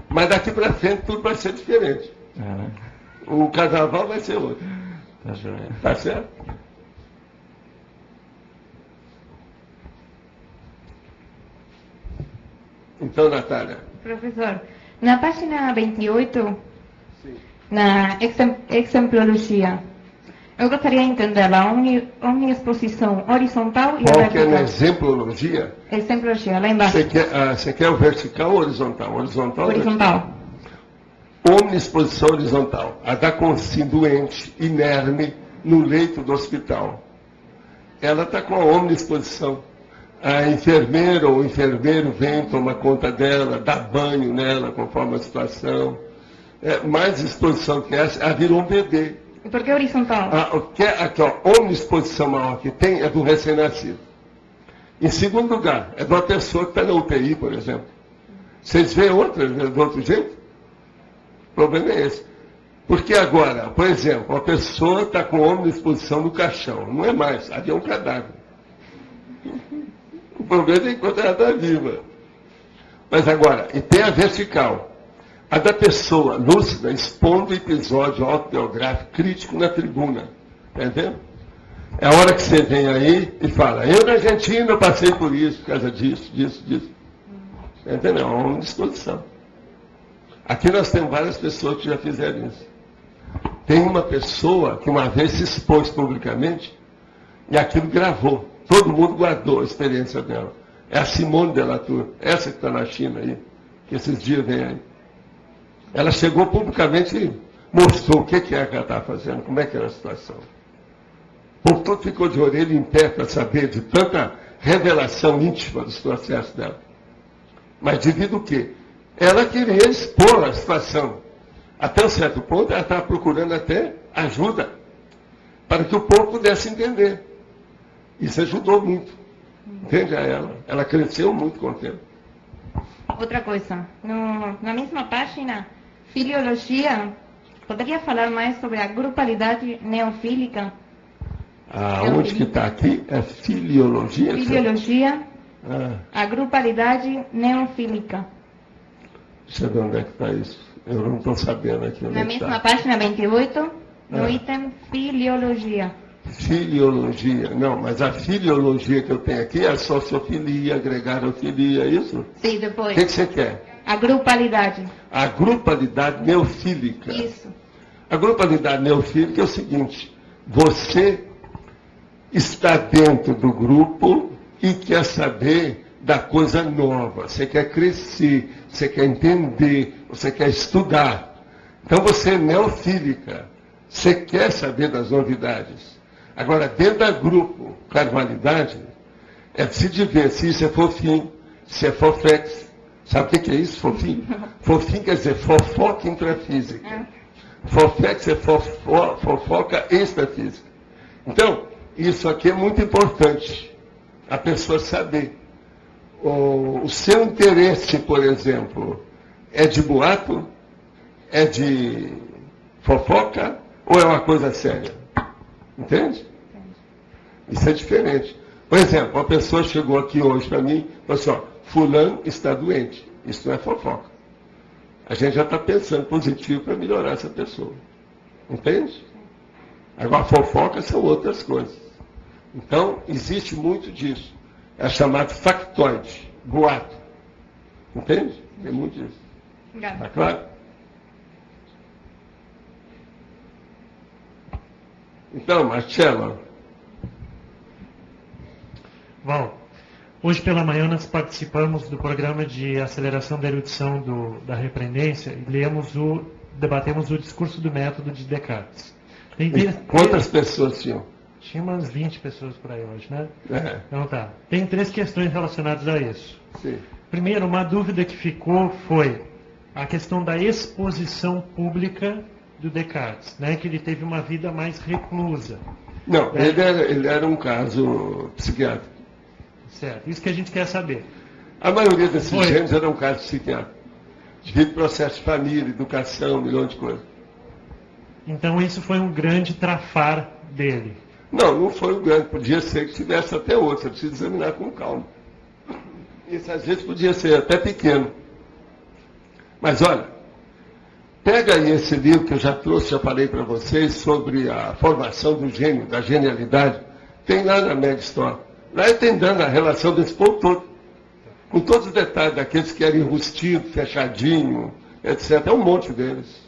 mas daqui para frente tudo vai ser diferente. É, né? O carnaval vai ser outro. Tá joia. Tá certo? Então, Natália. Professor, na página 28, Sim. na exemplologia, eu gostaria de entender a omniexposição horizontal e a Qual que é na vertical. exemplologia? Exemplologia, lá embaixo. Você quer o vertical ou horizontal? Horizontal. ou Horizontal. Omniexposição horizontal. A da consciência doente, inerme, no leito do hospital. Ela está com a omniexposição. A enfermeira ou o enfermeiro vem, toma conta dela, dá banho nela, conforme a situação. Mais exposição que essa, ela virou um bebê. E por que horizontal? Aqui, ó, omniexposição maior que tem é do recém-nascido. Em segundo lugar, é de uma pessoa que está na UTI, por exemplo. Vocês veem outra do outro jeito? O problema é esse. Porque agora, por exemplo, a pessoa está com omniexposição no caixão. Não é mais, ali é um cadáver. O problema é enquanto ela está viva. Mas agora, e tem a vertical. A da pessoa lúcida expondo o episódio autobiográfico crítico na tribuna. Está entendendo? É a hora que você vem aí e fala, eu na Argentina eu passei por isso, por causa disso. Está entendendo? É uma disposição. Aqui nós temos várias pessoas que já fizeram isso. Tem uma pessoa que uma vez se expôs publicamente e aquilo gravou. Todo mundo guardou a experiência dela. É a Simone Delatour, essa que está na China aí, que esses dias vem aí. Ela chegou publicamente mostrou o que ela estava fazendo, como é que era a situação. O povo todo ficou de orelha em pé para saber de tanta revelação íntima dos processos dela. Mas devido ao quê? Ela queria expor a situação. Até um certo ponto, ela estava procurando até ajuda para que o povo pudesse entender. Isso ajudou muito. Entende a ela? Ela cresceu muito com o tempo. Outra coisa, na mesma página, filiologia, poderia falar mais sobre a grupalidade neofílica? Onde que está aqui? É filiologia? Filiologia, a grupalidade neofílica. Deixa eu ver onde é que está isso. Eu não estou sabendo aqui onde Na é que mesma está. página 28, no item filiologia. Filiologia. Não, mas a filiologia que eu tenho aqui é a sociofilia, gregarofilia, é isso? Sim, O depois. que você quer? A grupalidade. A grupalidade neofílica. Isso. A grupalidade neofílica é o seguinte: você está dentro do grupo e quer saber da coisa nova. Você quer crescer, você quer entender, você quer estudar. Então você é neofílica. Você quer saber das novidades. Agora, dentro do grupo carvalidade, é preciso ver se isso é fofinho, se é fofex. Sabe o que é isso, fofinho? Fofinho quer dizer fofoca intrafísica. Fofex é fofoca extrafísica. Então, isso aqui é muito importante, a pessoa saber. O seu interesse, por exemplo, é de boato? É de fofoca? Ou é uma coisa séria? Entende? Isso é diferente. Por exemplo, uma pessoa chegou aqui hoje para mim e falou assim, ó, fulano está doente. Isso não é fofoca. A gente já está pensando positivo para melhorar essa pessoa. Entende? Agora, fofoca são outras coisas. Então, existe muito disso. É chamado factoide, boato. Entende? Tem muito disso. Está claro? Então, Marcelo. Bom, hoje pela manhã nós participamos do programa de aceleração da erudição da repreendência e debatemos o discurso do método de Descartes. Quantas pessoas tinham? Tinha umas 20 pessoas por aí hoje, né? É. Então tá. Tem 3 questões relacionadas a isso. Sim. Primeiro, uma dúvida que ficou foi a questão da exposição pública do Descartes, né? Que ele teve uma vida mais reclusa. Não, ele era um caso psiquiátrico. Certo, isso que a gente quer saber. A maioria desses gênios eram casos psiquiátricos. Devido ao processo de família, educação, um milhão de coisas. Então isso foi um grande trafar dele. Não foi um grande. Podia ser que tivesse até outro. Você precisa examinar com calma. Isso às vezes podia ser até pequeno. Mas olha, pega aí esse livro que eu já trouxe, já falei para vocês, sobre a formação do gênio, da genialidade. Tem lá na Mega Store. Lá tem dando a relação desse povo todo. Com todos os detalhes daqueles que eram enrustidos, fechadinho, etc. É um monte deles.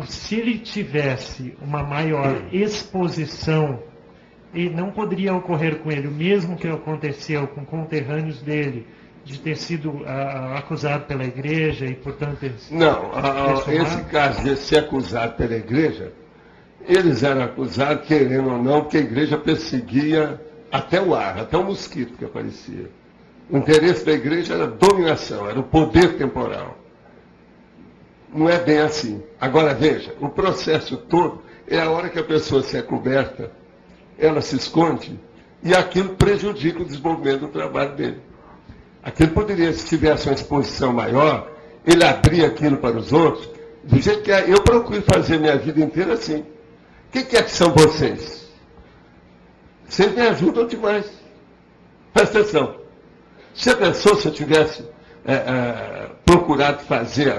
Se ele tivesse uma maior exposição, e não poderia ocorrer com ele o mesmo que aconteceu com conterrâneos dele, de ter sido acusado pela igreja e, portanto... Não, esse caso de ser acusado pela igreja, eles eram acusados, querendo ou não, porque a igreja perseguia até o ar, até o mosquito que aparecia. O interesse da igreja era a dominação, era o poder temporal. Não é bem assim. Agora veja, o processo todo é a hora que a pessoa se é coberta, ela se esconde, e aquilo prejudica o desenvolvimento do trabalho dele. Aquilo poderia, se tivesse uma exposição maior, ele abrir aquilo para os outros, do jeito que eu procuro fazer minha vida inteira assim. O que é que são vocês? Vocês me ajudam demais. Presta atenção. Se a pessoa, se eu tivesse procurado fazer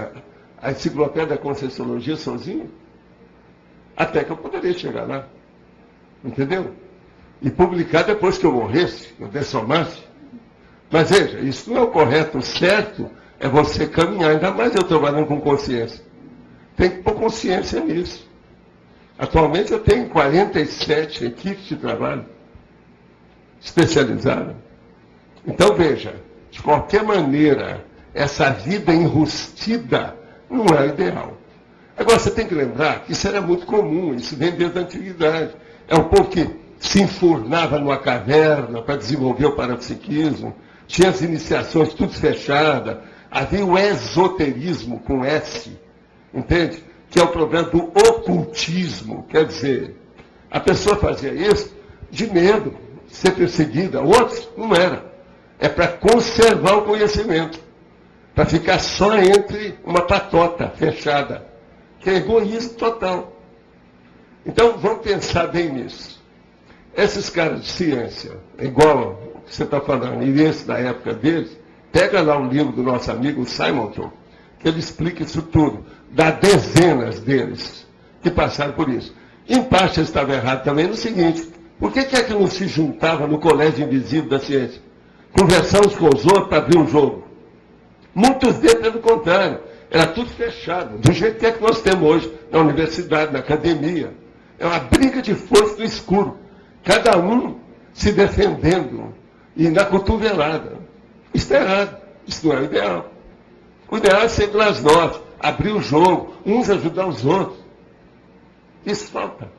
a enciclopédia da Conscienciologia sozinho, até que eu poderia chegar lá. Entendeu? E publicar depois que eu morresse, eu dessomasse. Mas veja, isso não é o correto. O certo é você caminhar, ainda mais eu trabalhando com consciência. Tem que pôr consciência nisso. Atualmente eu tenho 47 equipes de trabalho especializadas. Então veja, de qualquer maneira, essa vida enrustida não é o ideal. Agora, você tem que lembrar que isso era muito comum, isso vem desde a antiguidade. É um povo que se enfurnava numa caverna para desenvolver o parapsiquismo, tinha as iniciações tudo fechadas, havia o esoterismo com S, entende? Que é o problema do ocultismo, quer dizer, a pessoa fazia isso de medo, de ser perseguida, outros não era. É para conservar o conhecimento, para ficar só entre uma patota fechada, que é egoísmo total. Então, vamos pensar bem nisso. Esses caras de ciência, igual que você está falando, e esse da época deles, pega lá o livro do nosso amigo Simonton, que ele explica isso tudo. Dá dezenas deles que passaram por isso. Em parte, ele estava errado também no seguinte, por que é que não se juntava no colégio invisível da ciência? Conversar uns com os outros para abrir um jogo. Muitos deles, pelo contrário, era tudo fechado, do jeito que é que nós temos hoje, na universidade, na academia. É uma briga de força no escuro. Cada um se defendendo e na cotovelada. Isso é errado. Isso não é o ideal. O ideal é ser glasnost, abrir o jogo, uns ajudar os outros. Isso falta.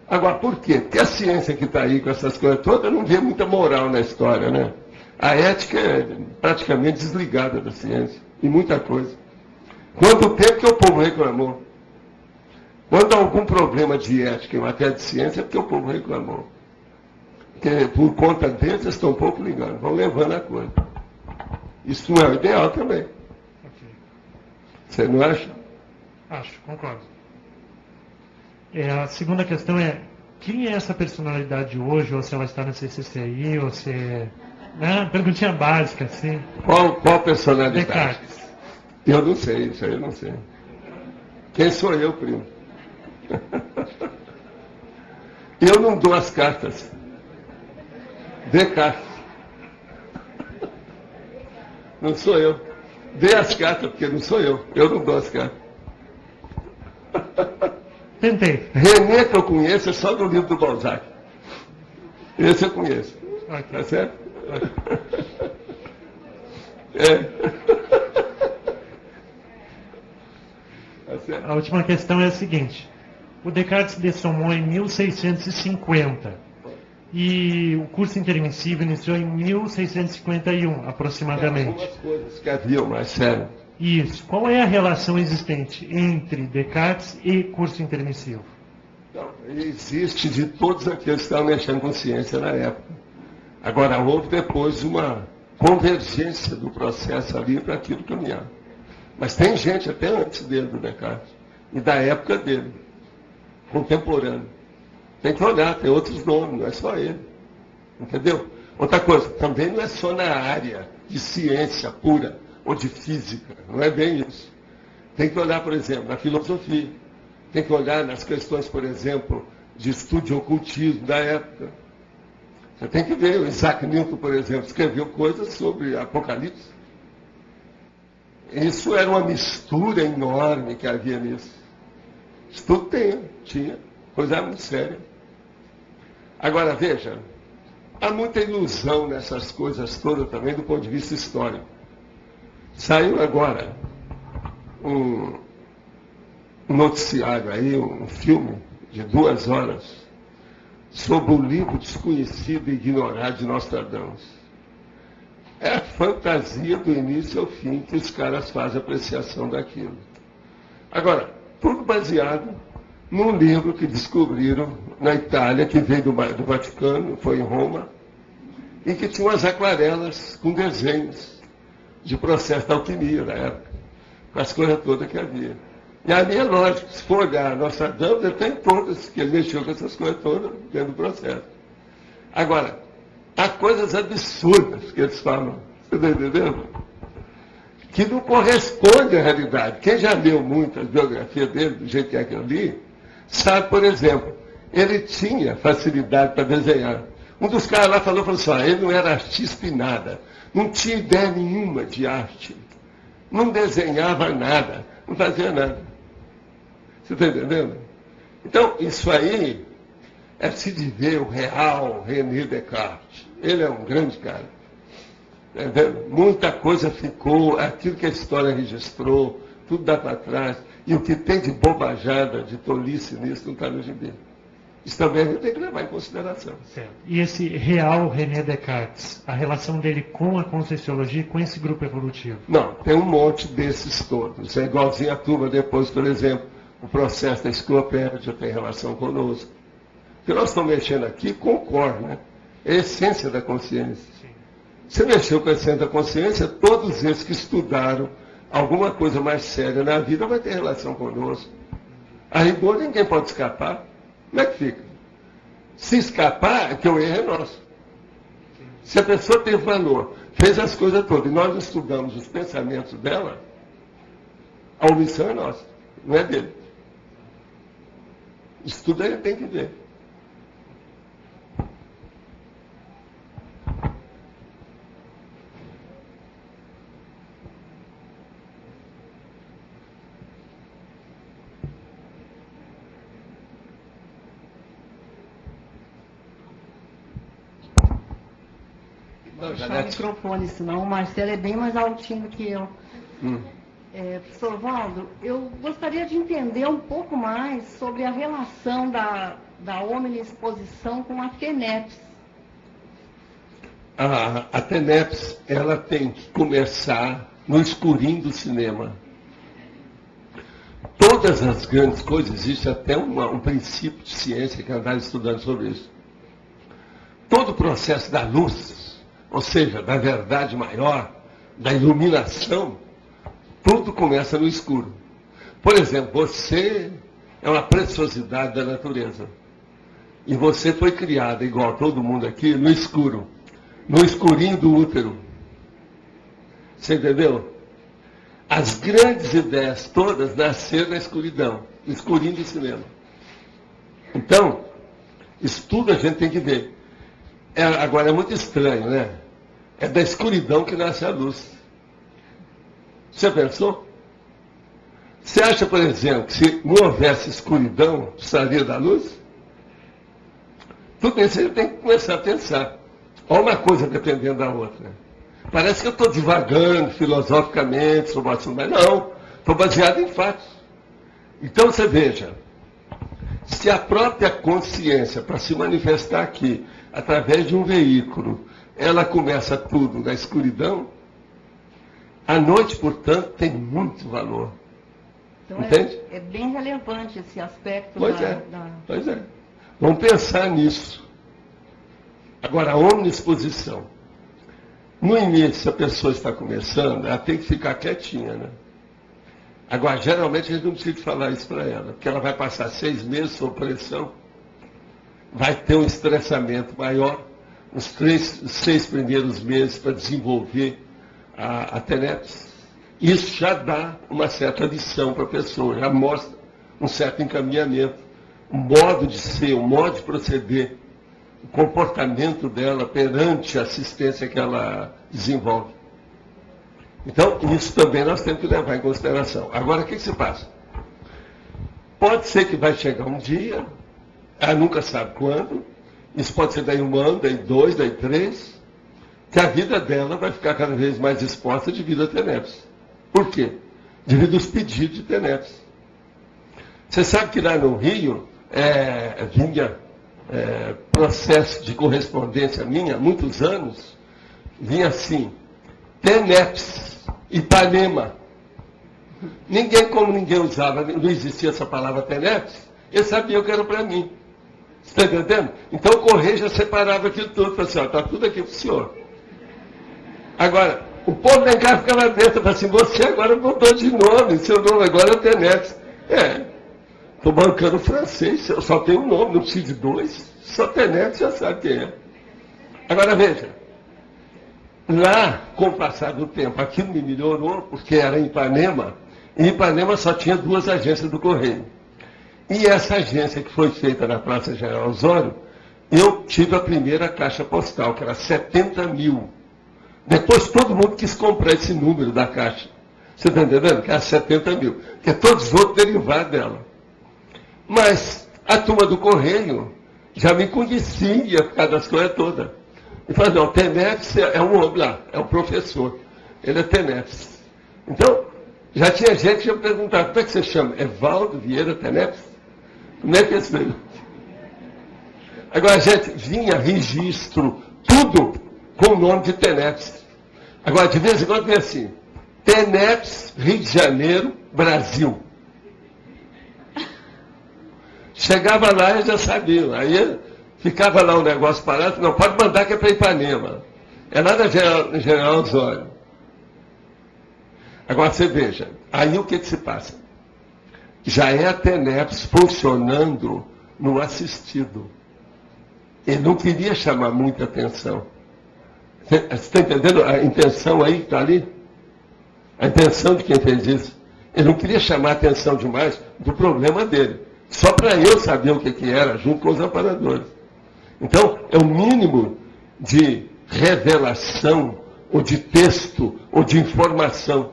Agora, por quê? Porque a ciência que está aí com essas coisas todas não vê muita moral na história, né? A ética é praticamente desligada da ciência, em muita coisa. Quanto tempo que o povo reclamou? Quando há algum problema de ética em matéria de ciência, é porque o povo reclamou. Porque por conta deles, eles estão um pouco ligando, vão levando a coisa. Isso não é o ideal também. Ok. Você não acha? Acho, concordo. A segunda questão é, quem é essa personalidade hoje, ou se ela está na CCCI, ou se é... Né? Perguntinha básica, assim. Qual personalidade? Descartes. Eu não sei, isso aí eu não sei. Quem sou eu, primo? Eu não dou as cartas. Descartes. Não sou eu. Dê as cartas, porque não sou eu. Eu não dou as cartas. Tentei. René, que eu conheço, é só do livro do Balzac. Esse eu conheço. Okay. Tá certo? Okay. É. Tá certo. A última questão é a seguinte. O Descartes dessomou em 1650 e o curso intermissivo iniciou em 1651, aproximadamente. Algumas coisas que haviam, mas sério. Isso. Qual é a relação existente entre Descartes e curso intermissivo? Não, existe de todos aqueles que estavam mexendo com ciência na época. Agora, houve depois uma convergência do processo ali para aquilo caminhar. Mas tem gente até antes dele, do Descartes, e da época dele, contemporâneo. Tem que olhar, tem outros nomes, não é só ele. Entendeu? Outra coisa, também não é só na área de ciência pura ou de física, não é bem isso. Tem que olhar, por exemplo, na filosofia. Tem que olhar nas questões, por exemplo, de estudo de ocultismo da época. Você tem que ver, o Isaac Newton, por exemplo, escreveu coisas sobre Apocalipse. Isso era uma mistura enorme que havia nisso. Isso tudo tinha, coisa muito séria. Agora, veja, há muita ilusão nessas coisas todas também do ponto de vista histórico. Saiu agora um noticiário aí, um filme de 2 horas, sobre o livro desconhecido e ignorado de Nostradamus. É a fantasia do início ao fim que os caras fazem apreciação daquilo. Agora, tudo baseado num livro que descobriram na Itália, que veio do Vaticano, foi em Roma, e que tinha umas aquarelas com desenhos de processo da alquimia na época, com as coisas todas que havia. E ali é lógico, se for olhar Nostradamus, ele tem todas, que ele mexeu com essas coisas todas dentro do processo. Agora, há coisas absurdas que eles falam, você está entendendo? Que não correspondem à realidade. Quem já leu muito as biografias dele, do jeito que é que eu li, sabe, por exemplo, ele tinha facilidade para desenhar. Um dos caras lá falou assim, ele não era artista em nada, não tinha ideia nenhuma de arte, não desenhava nada, não fazia nada. Você está entendendo? Então, isso aí é se de ver o real René Descartes. Ele é um grande cara. Entendeu? Muita coisa ficou, aquilo que a história registrou, tudo dá para trás. E o que tem de bobajada, de tolice nisso, não está no gibi. Isso também a gente tem que levar em consideração. Certo. E esse real René Descartes, a relação dele com a Conscienciologia e com esse grupo evolutivo? Não, tem um monte desses todos. É igualzinho a turma depois, por exemplo, o processo da enciclopédia tem relação conosco. O que nós estamos mexendo aqui concorda, né? É a essência da consciência. Sim. Você mexeu com a essência da consciência, todos esses que estudaram alguma coisa mais séria na vida vai ter relação conosco. A rigor ninguém pode escapar. Como é que fica? Se escapar, é que o erro é nosso. Se a pessoa tem valor, fez as coisas todas, e nós estudamos os pensamentos dela, a omissão é nossa, não é dele. Estuda, ele tem que ver. Vou puxar o microfone, senão o Marcelo é bem mais altinho do que eu. Professor Valdo, eu gostaria de entender um pouco mais sobre a relação da omniexposição com a TENEPS. A TENEPS, ela tem que começar no escurinho do cinema. Todas as grandes coisas, existe até um princípio de ciência que andaram estudando sobre isso. Todo o processo da luz, ou seja, da verdade maior, da iluminação, tudo começa no escuro. Por exemplo, você é uma preciosidade da natureza. E você foi criada, igual todo mundo aqui, no escuro. No escurinho do útero. Você entendeu? As grandes ideias todas nasceram na escuridão. No escurinho do cinema. Então, isso tudo a gente tem que ver. Agora, é muito estranho, né? É da escuridão que nasce a luz. Você pensou? Você acha, por exemplo, que se não houvesse escuridão, precisaria da luz? Tudo isso a gente tem que começar a pensar. Olha uma coisa dependendo da outra. Parece que eu estou divagando filosoficamente sobre o assunto, mas não. Estou baseado em fatos. Então você veja, se a própria consciência, para se manifestar aqui, através de um veículo, ela começa tudo na escuridão, a noite, portanto, tem muito valor. Então entende? É bem relevante esse aspecto Pois é. Vamos pensar nisso. Agora, a omniexposição. No início, se a pessoa está começando, ela tem que ficar quietinha, né? Agora, geralmente, a gente não precisa falar isso para ela, porque ela vai passar 6 meses sob pressão, vai ter um estressamento maior, os 6 primeiros meses para desenvolver a TENEPS. Isso já dá uma certa lição para a pessoa, já mostra um certo encaminhamento, um modo de ser, um modo de proceder, o comportamento dela perante a assistência que ela desenvolve. Então, isso também nós temos que levar em consideração. Agora, o que se passa? Pode ser que vai chegar um dia, ela nunca sabe quando, isso pode ser daí 1 ano, daí 2, daí 3, que a vida dela vai ficar cada vez mais exposta devido a TENEPS. Por quê? Devido aos pedidos de TENEPS. Você sabe que lá no Rio vinha processo de correspondência minha, há muitos anos, vinha assim, TENEPS, Ipanema. Como ninguém usava, não existia essa palavra TENEPS, eles sabiam que era para mim. Você está entendendo? Então o Correio já separava aquilo tudo, falou assim, está tudo aqui para o senhor. Agora, o povo vem cá ficava dentro, falava assim, você agora mudou de nome, seu nome agora é TENEPS. Estou bancando francês, eu só tenho um nome, não preciso de 2, só TENEPS já sabe quem é. Agora veja, lá, com o passar do tempo, aquilo me melhorou, porque era em Ipanema, e em Ipanema só tinha 2 agências do Correio. E essa agência que foi feita na Praça General Osório, eu tive a primeira caixa postal, que era 70 mil. Depois todo mundo quis comprar esse número da caixa. Você está entendendo? Que era 70 mil. Porque todos os outros derivaram dela. Mas a turma do Correio já me conhecia por causa das coisas todas. E falou, não, TENEPS é um homem lá, é um professor. Ele é TENEPS. Então, Já tinha gente que ia perguntar, como é que você chama? Evaldo Vieira Tenepes? Como é que é esse negócio? Agora, gente, vinha registro, tudo com o nome de Tenepes. Agora, de vez em quando vem assim, Tenepes, Rio de Janeiro, Brasil. Chegava lá e já sabiam. Aí ficava lá um negócio parado, não, pode mandar que é para Ipanema. É lá na General Osório. Agora você veja, aí o que se passa? Já é a Tenepes funcionando no assistido. Ele não queria chamar muita atenção. Você está entendendo a intenção aí que está ali? A intenção de quem fez isso. Ele não queria chamar a atenção demais do problema dele. Só para eu saber o que era, junto com os amparadores. Então, é o mínimo de revelação, ou de texto, ou de informação.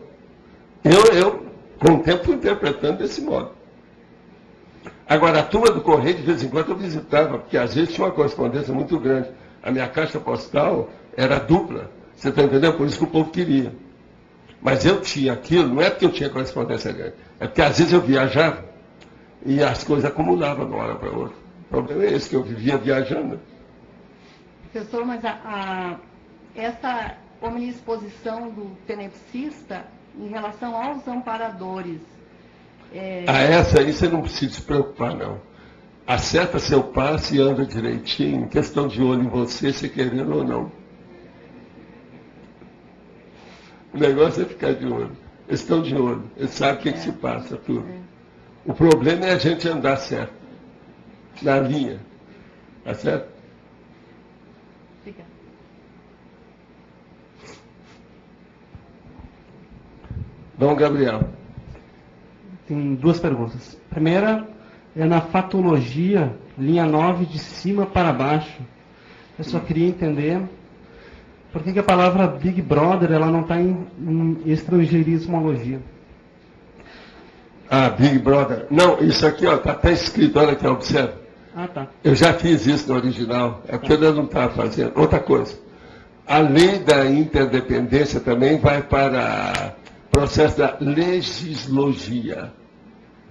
Eu com o tempo, fui interpretando desse modo. Agora, a turma do Correio, de vez em quando, eu visitava, porque às vezes tinha uma correspondência muito grande. A minha caixa postal era dupla. Você está entendendo? Por isso que o povo queria. Mas eu tinha aquilo, não é porque eu tinha correspondência grande, é porque às vezes eu viajava e as coisas acumulavam de uma hora para outra. O problema é esse, que eu vivia viajando. Professor, mas essa omniexposição do tenepsista em relação aos amparadores... essa aí você não precisa se preocupar, não. Acerta seu passe e anda direitinho, questão de olho em você, se querendo ou não. O negócio é ficar de olho. Eles estão de olho, eles sabem o que se passa, tudo. O problema é a gente andar certo, na linha. Tá certo? Fica. Dom Gabriel. Tem duas perguntas. Primeira é na fatologia, linha 9, de cima para baixo. Eu só queria entender por que a palavra Big Brother ela não está em estrangeirismologia. Big Brother. Não, isso aqui está até escrito, olha aqui, observa. Tá. Eu já fiz isso no original, é porque eu não estava fazendo. Outra coisa, a lei da interdependência também vai para o processo da legislogia.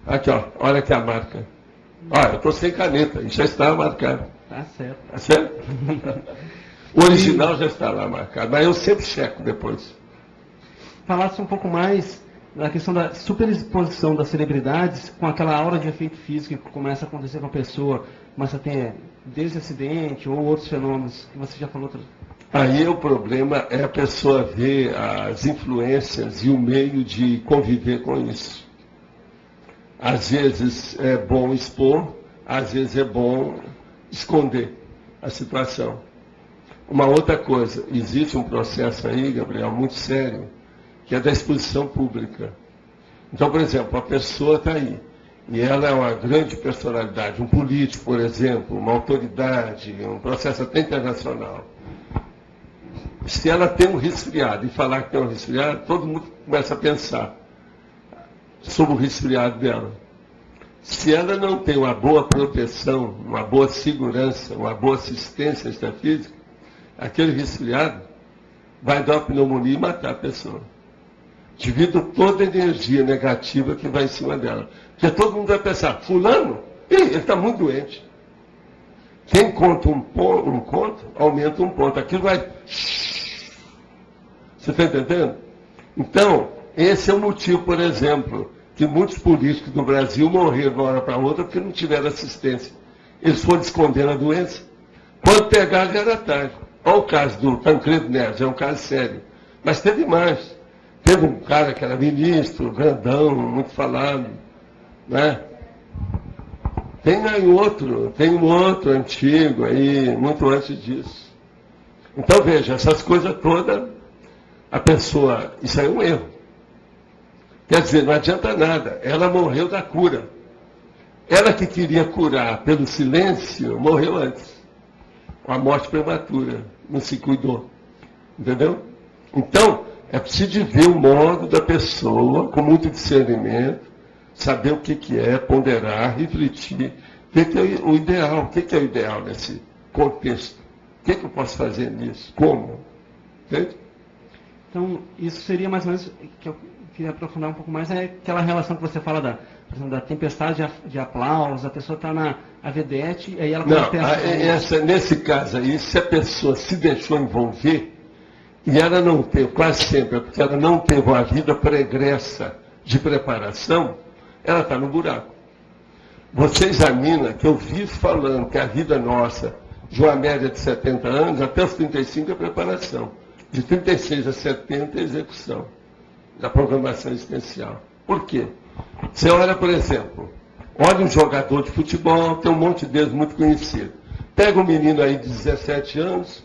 Aqui, ó, olha aqui a marca. Eu estou sem caneta, isso já está marcado. Tá certo. Tá certo? O original já está lá marcado, mas eu sempre checo depois. Falasse um pouco mais da questão da superexposição das celebridades com aquela aura de efeito físico que começa a acontecer com a pessoa, começa a ter desde acidente ou outros fenômenos que você já falou. Aí o problema é a pessoa ver as influências e o meio de conviver com isso. Às vezes é bom expor, às vezes é bom esconder a situação. Uma outra coisa, existe um processo aí, Gabriel, muito sério, que é da exposição pública. Então, por exemplo, a pessoa está aí, e ela é uma grande personalidade, um político, por exemplo, uma autoridade, um processo até internacional. Se ela tem um resfriado e falar que tem um resfriado, todo mundo começa a pensar sobre o resfriado dela. Se ela não tem uma boa proteção, uma boa segurança, uma boa assistência extrafísica, aquele resfriado vai dar uma pneumonia e matar a pessoa. Devido a toda a energia negativa que vai em cima dela. Porque todo mundo vai pensar, fulano, ele está muito doente. Quem conta um conto, aumenta um ponto. Aquilo vai... Você está entendendo? Então, esse é o motivo, por exemplo, que muitos políticos do Brasil morreram de uma hora para outra porque não tiveram assistência. Eles foram escondendo a doença. Quando pegaram, já era tarde. Olha o caso do Tancredo Neves, é um caso sério. Mas teve mais. Teve um cara que era ministro, grandão, muito falado. Né? Tem um outro antigo aí, muito antes disso. Então veja, essas coisas todas, a pessoa, isso aí é um erro. Quer dizer, não adianta nada, ela morreu da cura. Ela que queria curar pelo silêncio, morreu antes. Com a morte prematura, não se cuidou. Entendeu? Então, é preciso ver o modo da pessoa, com muito discernimento, saber o que é, ponderar, refletir, o que é o ideal, o que é o ideal nesse contexto. O que eu posso fazer nisso? Como? Entende? Então, isso seria mais ou menos que eu queria aprofundar um pouco mais é aquela relação que você fala por exemplo, da tempestade de aplausos, a pessoa está a vedete, e aí ela não, nesse caso aí, se a pessoa se deixou envolver, e ela não teve, quase sempre, porque ela não teve uma vida pregressa de preparação, ela está no buraco. Você examina que eu vivo falando que a vida nossa, de uma média de 70 anos, até os 35 é preparação. De 36 a 70 é execução da programação existencial. Por quê? Você olha, por exemplo, olha um jogador de futebol, tem um monte deles muito conhecido. Pega um menino aí de 17 anos,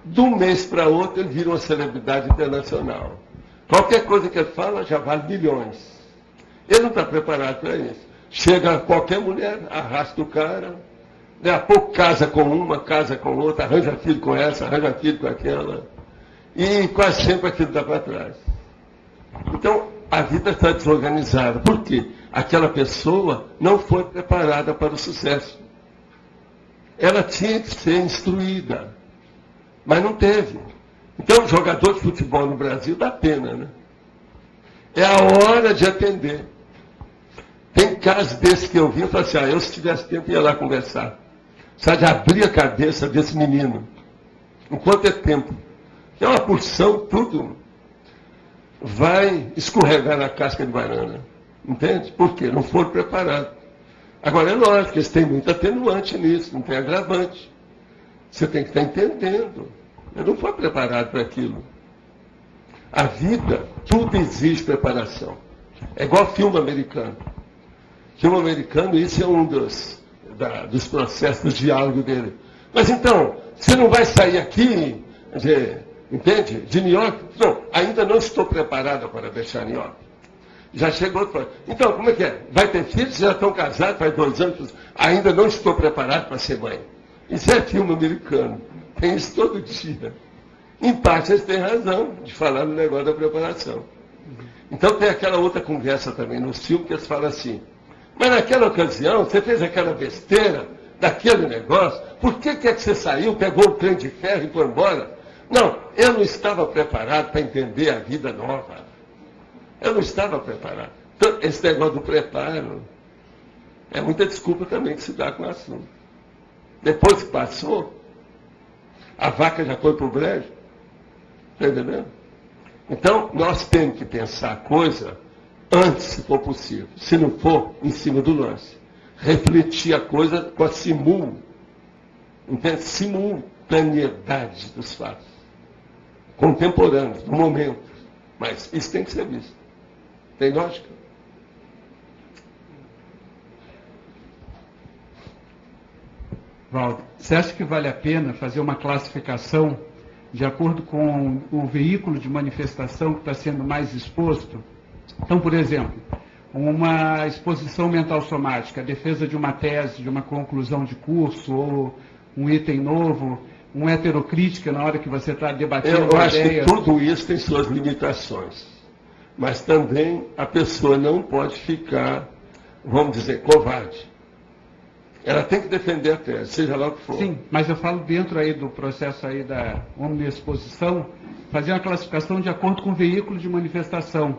de um mês para outro ele vira uma celebridade internacional. Qualquer coisa que ele fala já vale milhões. Ele não está preparado para isso. Chega qualquer mulher, arrasta o cara, daí a pouco casa com uma, casa com outra, arranja filho com essa, arranja filho com aquela. E quase sempre aquilo dá para trás. Então, a vida está desorganizada. Por quê? Aquela pessoa não foi preparada para o sucesso. Ela tinha que ser instruída, mas não teve. Então, jogador de futebol no Brasil dá pena, né? É a hora de atender. Tem casos desses que eu vi e falei assim, eu se tivesse tempo ia lá conversar. Sabe, abrir a cabeça desse menino. Enquanto é tempo. É uma porção, tudo vai escorregar na casca de banana. Entende? Por quê? Não foram preparados. Agora, é lógico, eles têm muito atenuante nisso, não tem agravante. Você tem que estar entendendo. Eu não fui preparado para aquilo. A vida, tudo exige preparação. É igual filme americano. Filme americano, isso é um dos processos do diálogo dele. Mas então, você não vai sair aqui, entende? De New York? Não, ainda não estou preparada para deixar New York. Já chegou outro falando, então, como é que é? Vai ter filhos? Já estão casados, faz 2 anos. Ainda não estou preparado para ser mãe. Isso é filme americano. Tem isso todo dia. Em parte, eles têm razão de falar no negócio da preparação. Então, tem aquela outra conversa também no filme que eles falam assim, mas naquela ocasião, você fez aquela besteira daquele negócio, por que é que você saiu, pegou o trem de ferro e foi embora? Não, eu não estava preparado para entender a vida nova. Eu não estava preparado. Então, esse negócio do preparo é muita desculpa também que se dá com o assunto. Depois que passou, a vaca já foi para o brejo. Está entendendo? Então, nós temos que pensar a coisa antes, se for possível. Se não for, em cima do lance. Refletir a coisa com a simultaneidade dos fatos. Contemporâneos, no momento. Mas isso tem que ser visto. Tem lógica? Valdo, você acha que vale a pena fazer uma classificação de acordo com o veículo de manifestação que está sendo mais exposto? Então, por exemplo, uma exposição mental somática, a defesa de uma tese, de uma conclusão de curso, ou um item novo, uma heterocrítica na hora que você está debatendo eu acho ideia. Que tudo isso tem suas limitações. Mas também a pessoa não pode ficar, vamos dizer, covarde. Ela tem que defender a tese, seja lá o que for. Sim, mas eu falo dentro aí do processo aí da omniexposição, fazer uma classificação de acordo com o veículo de manifestação.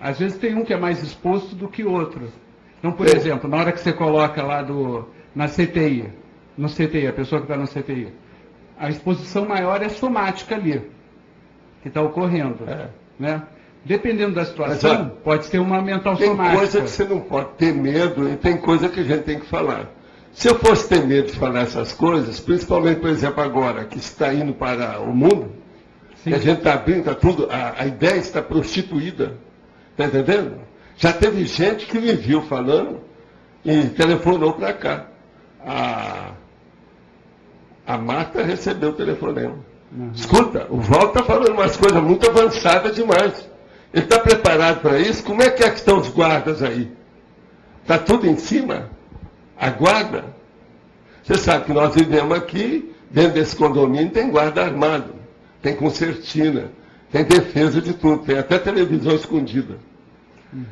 Às vezes tem um que é mais exposto do que outro. Então, por exemplo, na hora que você coloca lá na CTI, no CTI, a pessoa que está no CTI, a exposição maior é somática ali, que está ocorrendo. Né? Dependendo da situação, pode ser uma mental somática. Tem coisa que você não pode ter medo e tem coisa que a gente tem que falar. Se eu fosse ter medo de falar essas coisas, principalmente, por exemplo, agora, que está indo para o mundo, que a gente está abrindo, está tudo, a ideia está prostituída. Está entendendo? Já teve gente que me viu falando e telefonou para cá. A Marta recebeu o telefonema. Escuta, o Valdo está falando umas coisas muito avançadas demais. Ele está preparado para isso? Como é que estão os guardas aí? Está tudo em cima? A guarda? Você sabe que nós vivemos aqui, dentro desse condomínio tem guarda armado, tem concertina, tem defesa de tudo, tem até televisão escondida.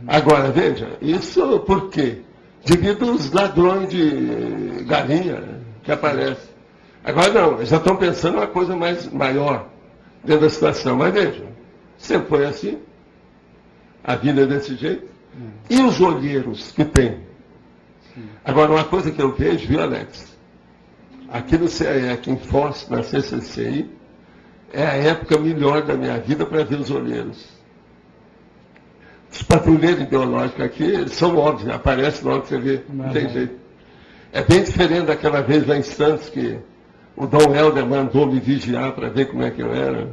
Agora, veja, isso por quê? Devido aos ladrões de galinha que aparecem. Agora não, eles já estão pensando uma coisa maior dentro da situação. Mas veja, sempre foi assim. A vida é desse jeito. E os olheiros que tem? Agora, uma coisa que eu vejo, viu, Alex? Aqui no CAE, aqui em Foz, na CCCI, é a época melhor da minha vida para ver os olheiros. Os patrulheiros ideológicos aqui, eles são óbvios, aparecem logo que você vê, não tem jeito. É bem diferente daquela vez lá em Santos, que o Dom Helder mandou me vigiar para ver como é que eu era.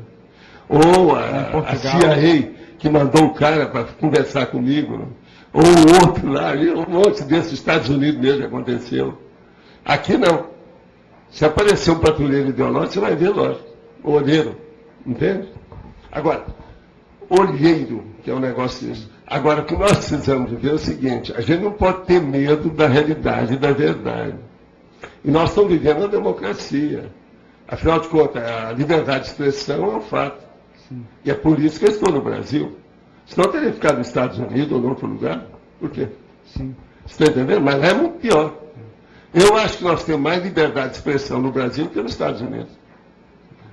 Ou a CIA, que mandou o cara para conversar comigo. Ou o outro lá, e um monte desses Estados Unidos mesmo aconteceu. Aqui não. Se aparecer um patrulheiro ideológico, você vai ver, lógico. O olheiro, entende? Agora, olheiro, que é um negócio disso. Agora, o que nós precisamos ver é o seguinte, a gente não pode ter medo da realidade e da verdade. E nós estamos vivendo uma democracia. Afinal de contas, a liberdade de expressão é um fato. Sim. E é por isso que eu estou no Brasil. Senão eu teria ficado nos Estados Unidos ou em outro lugar. Por quê? Sim. Você está entendendo? Mas lá é muito pior. Eu acho que nós temos mais liberdade de expressão no Brasil do que nos Estados Unidos.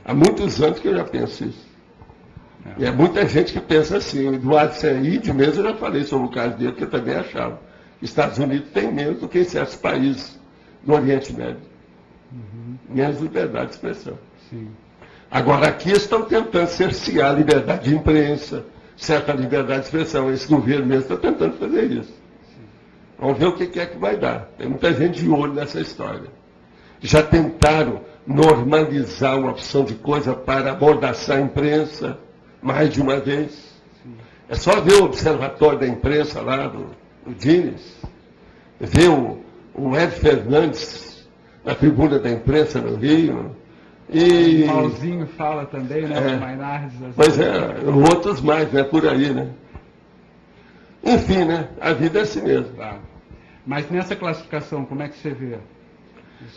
Há muitos anos que eu já penso isso. E é muita gente que pensa assim. O Eduardo Said mesmo, eu já falei sobre o caso dele, que eu também achava. Os Estados Unidos têm menos do que certos países do Oriente Médio. Menos liberdade de expressão. Sim. Agora, aqui estão tentando cercear a liberdade de imprensa, certa liberdade de expressão. Esse governo mesmo está tentando fazer isso. Sim. Vamos ver o que é que vai dar. Tem muita gente de olho nessa história. Já tentaram normalizar uma opção de coisa para amordaçar a imprensa, mais de uma vez. Sim. É só ver o observatório da imprensa lá, do Dines, ver o Ed Fernandes na tribuna da imprensa no Rio. E... O Pauzinho fala também, né? O Mainardes. Pois outros mais, né? Por aí, né? Enfim, né? A vida é assim mesmo. Tá. Mas nessa classificação, como é que você vê?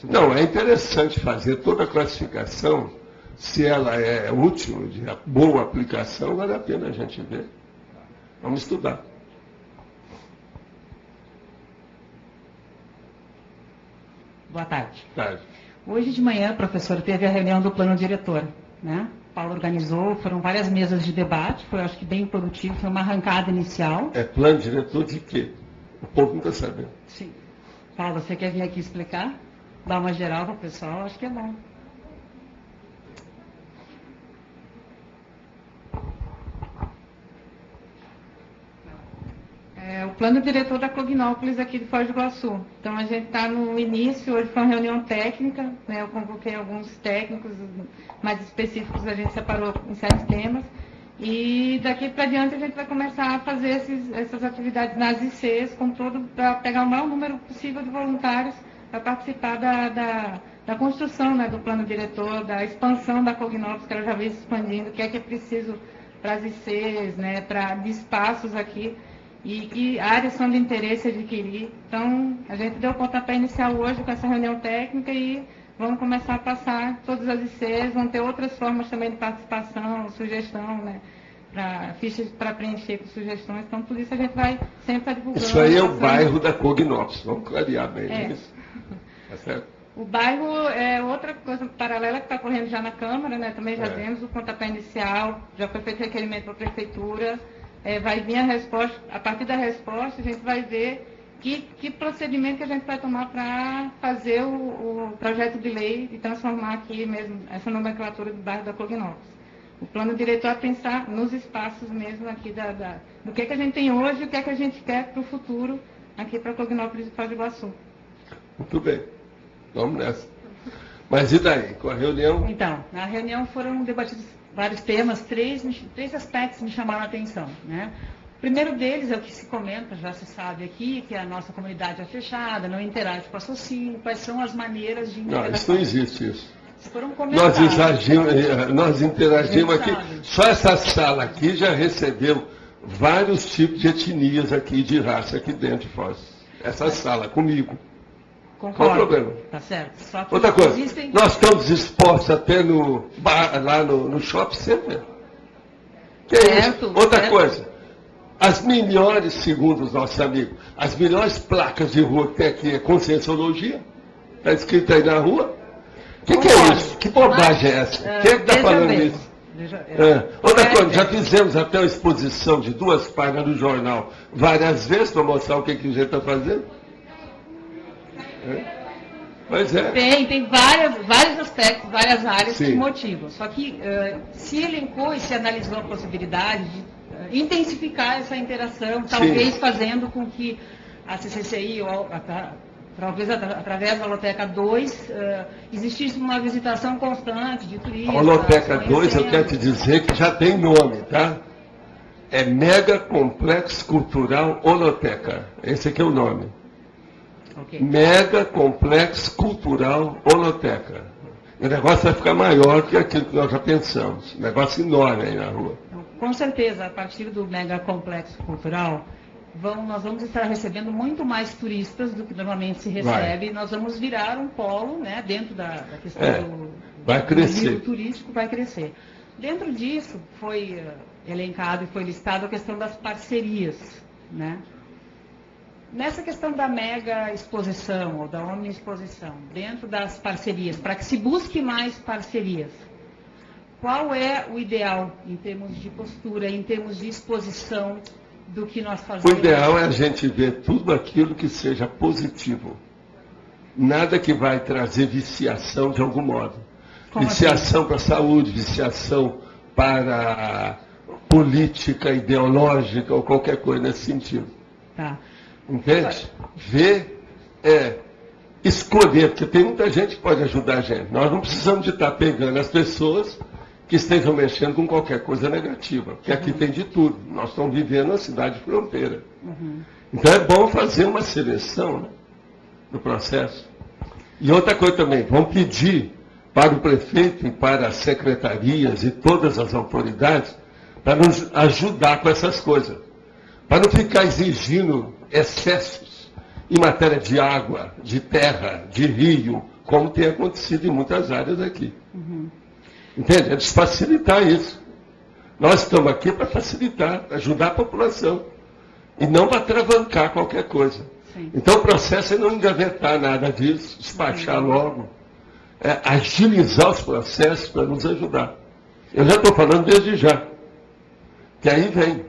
Não, é interessante fazer toda a classificação, se ela é útil, de boa aplicação, vale a pena a gente ver. Vamos estudar. Boa tarde. Tarde. Hoje de manhã, professor, teve a reunião do plano diretor, né? Paulo organizou, foram várias mesas de debate, foi, acho que, bem produtivo, foi uma arrancada inicial. É plano diretor de quê? O povo não está sabendo. Sim. Paulo, você quer vir aqui explicar? Dar uma geral para o pessoal? Acho que é bom. O plano diretor da Cognópolis aqui de Foz do Iguaçu. Então, a gente está no início, hoje foi uma reunião técnica, né? Eu convoquei alguns técnicos mais específicos, a gente separou em certos temas, e daqui para diante a gente vai começar a fazer essas atividades nas ICs, para pegar o maior número possível de voluntários para participar da construção, né, do plano diretor, da expansão da Cognópolis, que ela já vem se expandindo, o que é preciso para as ICs, né, de espaços aqui, e que áreas são de interesse adquirir. Então, a gente deu o pontapé inicial hoje com essa reunião técnica e vamos começar a passar todas as ICs, vão ter outras formas também de participação, sugestão, né, fichas para preencher com sugestões. Então, tudo isso a gente vai sempre estar divulgando. Isso aí é o bairro da Cognópolis, vamos clarear bem isso. Tá certo? O bairro é outra coisa paralela que está correndo já na Câmara, né? Também já demos o pontapé inicial, já foi feito requerimento para a Prefeitura. Vai vir a resposta, a partir da resposta a gente vai ver que procedimento que a gente vai tomar para fazer o projeto de lei e transformar aqui mesmo essa nomenclatura do bairro da Cognópolis. O plano diretor é pensar nos espaços mesmo aqui do que a gente tem hoje e o que a gente quer para o futuro aqui para Cognópolis e Foz do Iguaçu. Muito bem, vamos nessa. Mas e daí, com a reunião? Então, na reunião foram debatidos vários temas, três aspectos me chamaram a atenção, né? O primeiro deles é o que se comenta, já se sabe aqui, que a nossa comunidade é fechada, não interage com a SOCIM, quais são as maneiras de interação. Não, isso não existe, isso. Foram comentados. Nós interagimos aqui, só essa sala aqui já recebeu vários tipos de etnias aqui, de raça aqui dentro de Foz. Essa sala, comigo. Concordo. Qual o problema? Tá certo. Só que outra coisa, nós estamos expostos até no bar, lá no shopping center. Que é isso? Outra coisa, as melhores, segundo os nossos amigos, as melhores placas de rua que tem aqui é Conscienciologia. Está escrito aí na rua. O que é isso? Que bobagem é essa? Quem é que está falando isso? Outra coisa, já fizemos até uma exposição de 2 páginas no jornal várias vezes para mostrar o que a gente está fazendo. Pois é. Tem vários aspectos, várias áreas Sim. que motivam. Só que se elencou e se analisou a possibilidade de intensificar essa interação, talvez fazendo com que a CCCI, talvez através da Holoteca 2, existisse uma visitação constante de turistas. A Holoteca 2, eu quero te dizer que já tem nome, tá? É Mega Complexo Cultural Holoteca. Esse aqui é o nome. Okay. Mega Complexo Cultural Holoteca. O negócio vai ficar maior que aquilo que nós já pensamos. Um negócio enorme aí na rua. Então, com certeza, a partir do Mega Complexo Cultural, nós vamos estar recebendo muito mais turistas do que normalmente se recebe. Nós vamos virar um polo, né, dentro da questão vai crescer. do turístico, vai crescer. Dentro disso, foi elencado e foi listado a questão das parcerias, né? Nessa questão da mega exposição ou da omni exposição, dentro das parcerias, para que se busque mais parcerias, qual é o ideal em termos de postura, em termos de exposição do que nós fazemos? O ideal é a gente ver tudo aquilo que seja positivo. Nada que vai trazer viciação de algum modo. Como viciação assim? para a saúde, viciação para política ideológica ou qualquer coisa nesse sentido. Tá. Entende? Ver é escolher, porque tem muita gente que pode ajudar a gente. Nós não precisamos de estar pegando as pessoas que estejam mexendo com qualquer coisa negativa, porque aqui tem de tudo. Nós estamos vivendo uma cidade fronteira. Então é bom fazer uma seleção, né, do processo. E outra coisa também, vamos pedir para o prefeito e para as secretarias e todas as autoridades para nos ajudar com essas coisas. Para não ficar exigindo excessos em matéria de água, de terra, de rio, como tem acontecido em muitas áreas aqui. Entende? É de facilitar isso. Nós estamos aqui para facilitar, para ajudar a população. E não para atravancar qualquer coisa. Sim. Então o processo é não engavetar nada disso, despachar logo, agilizar os processos para nos ajudar. Eu já estou falando desde já. Que aí vem.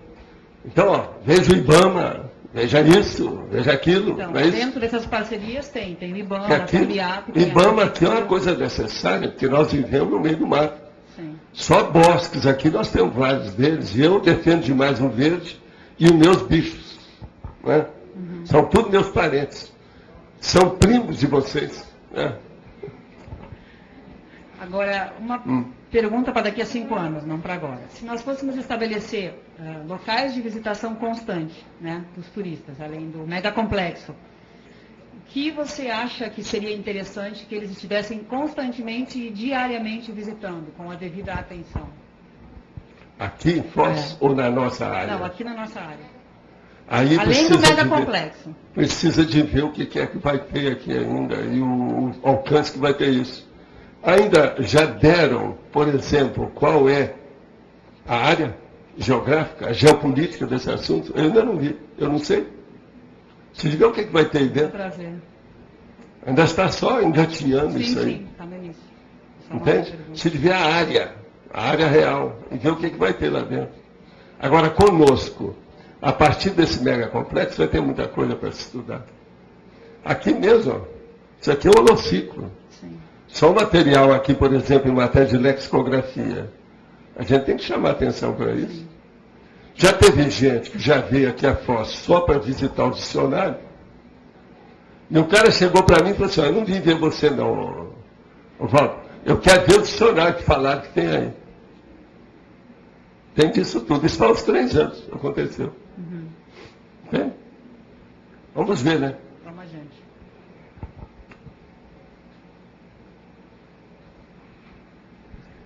Então, ó, veja o IBAMA, veja isso, veja aquilo. Então, não é isso? dentro dessas parcerias tem o IBAMA, Aqui, tem o IAP. IBAMA aqui é uma coisa necessária, porque nós vivemos no meio do mato. Sim. Só bosques aqui, nós temos vários deles, e eu defendo demais o verde e os meus bichos. Né? São todos meus parentes. São primos de vocês. Né? Agora, uma pergunta para daqui a 5 anos, não para agora. Se nós fôssemos estabelecer locais de visitação constante, né, dos turistas, além do megacomplexo, o que você acha que seria interessante que eles estivessem constantemente e diariamente visitando, com a devida atenção? Aqui em Foz ou na nossa área? Não, aqui na nossa área. Aí além do megacomplexo. Precisa de ver o que é que vai ter aqui ainda e o alcance que vai ter isso. Ainda já deram, por exemplo, qual é a área geográfica, a geopolítica desse assunto? Eu ainda não vi, eu não sei. Se diga o que vai ter aí dentro. Prazer. Ainda está só engatinhando isso aí. Sim, está no início. Entende? Se tiver a área real, e ver o que vai ter lá dentro. Agora, conosco, a partir desse mega complexo, vai ter muita coisa para se estudar. Aqui mesmo, ó, isso aqui é um holociclo. Só o material aqui, por exemplo, em matéria de lexicografia. A gente tem que chamar atenção para isso. Já teve gente que já veio aqui a Foz só para visitar o dicionário. E o cara chegou para mim e falou assim, eu não vim ver você não, Valdo. Eu quero ver o dicionário que falaram que tem aí. Tem disso tudo. Isso faz uns 3 anos aconteceu. Tem? Vamos ver, né? Vamos adiante.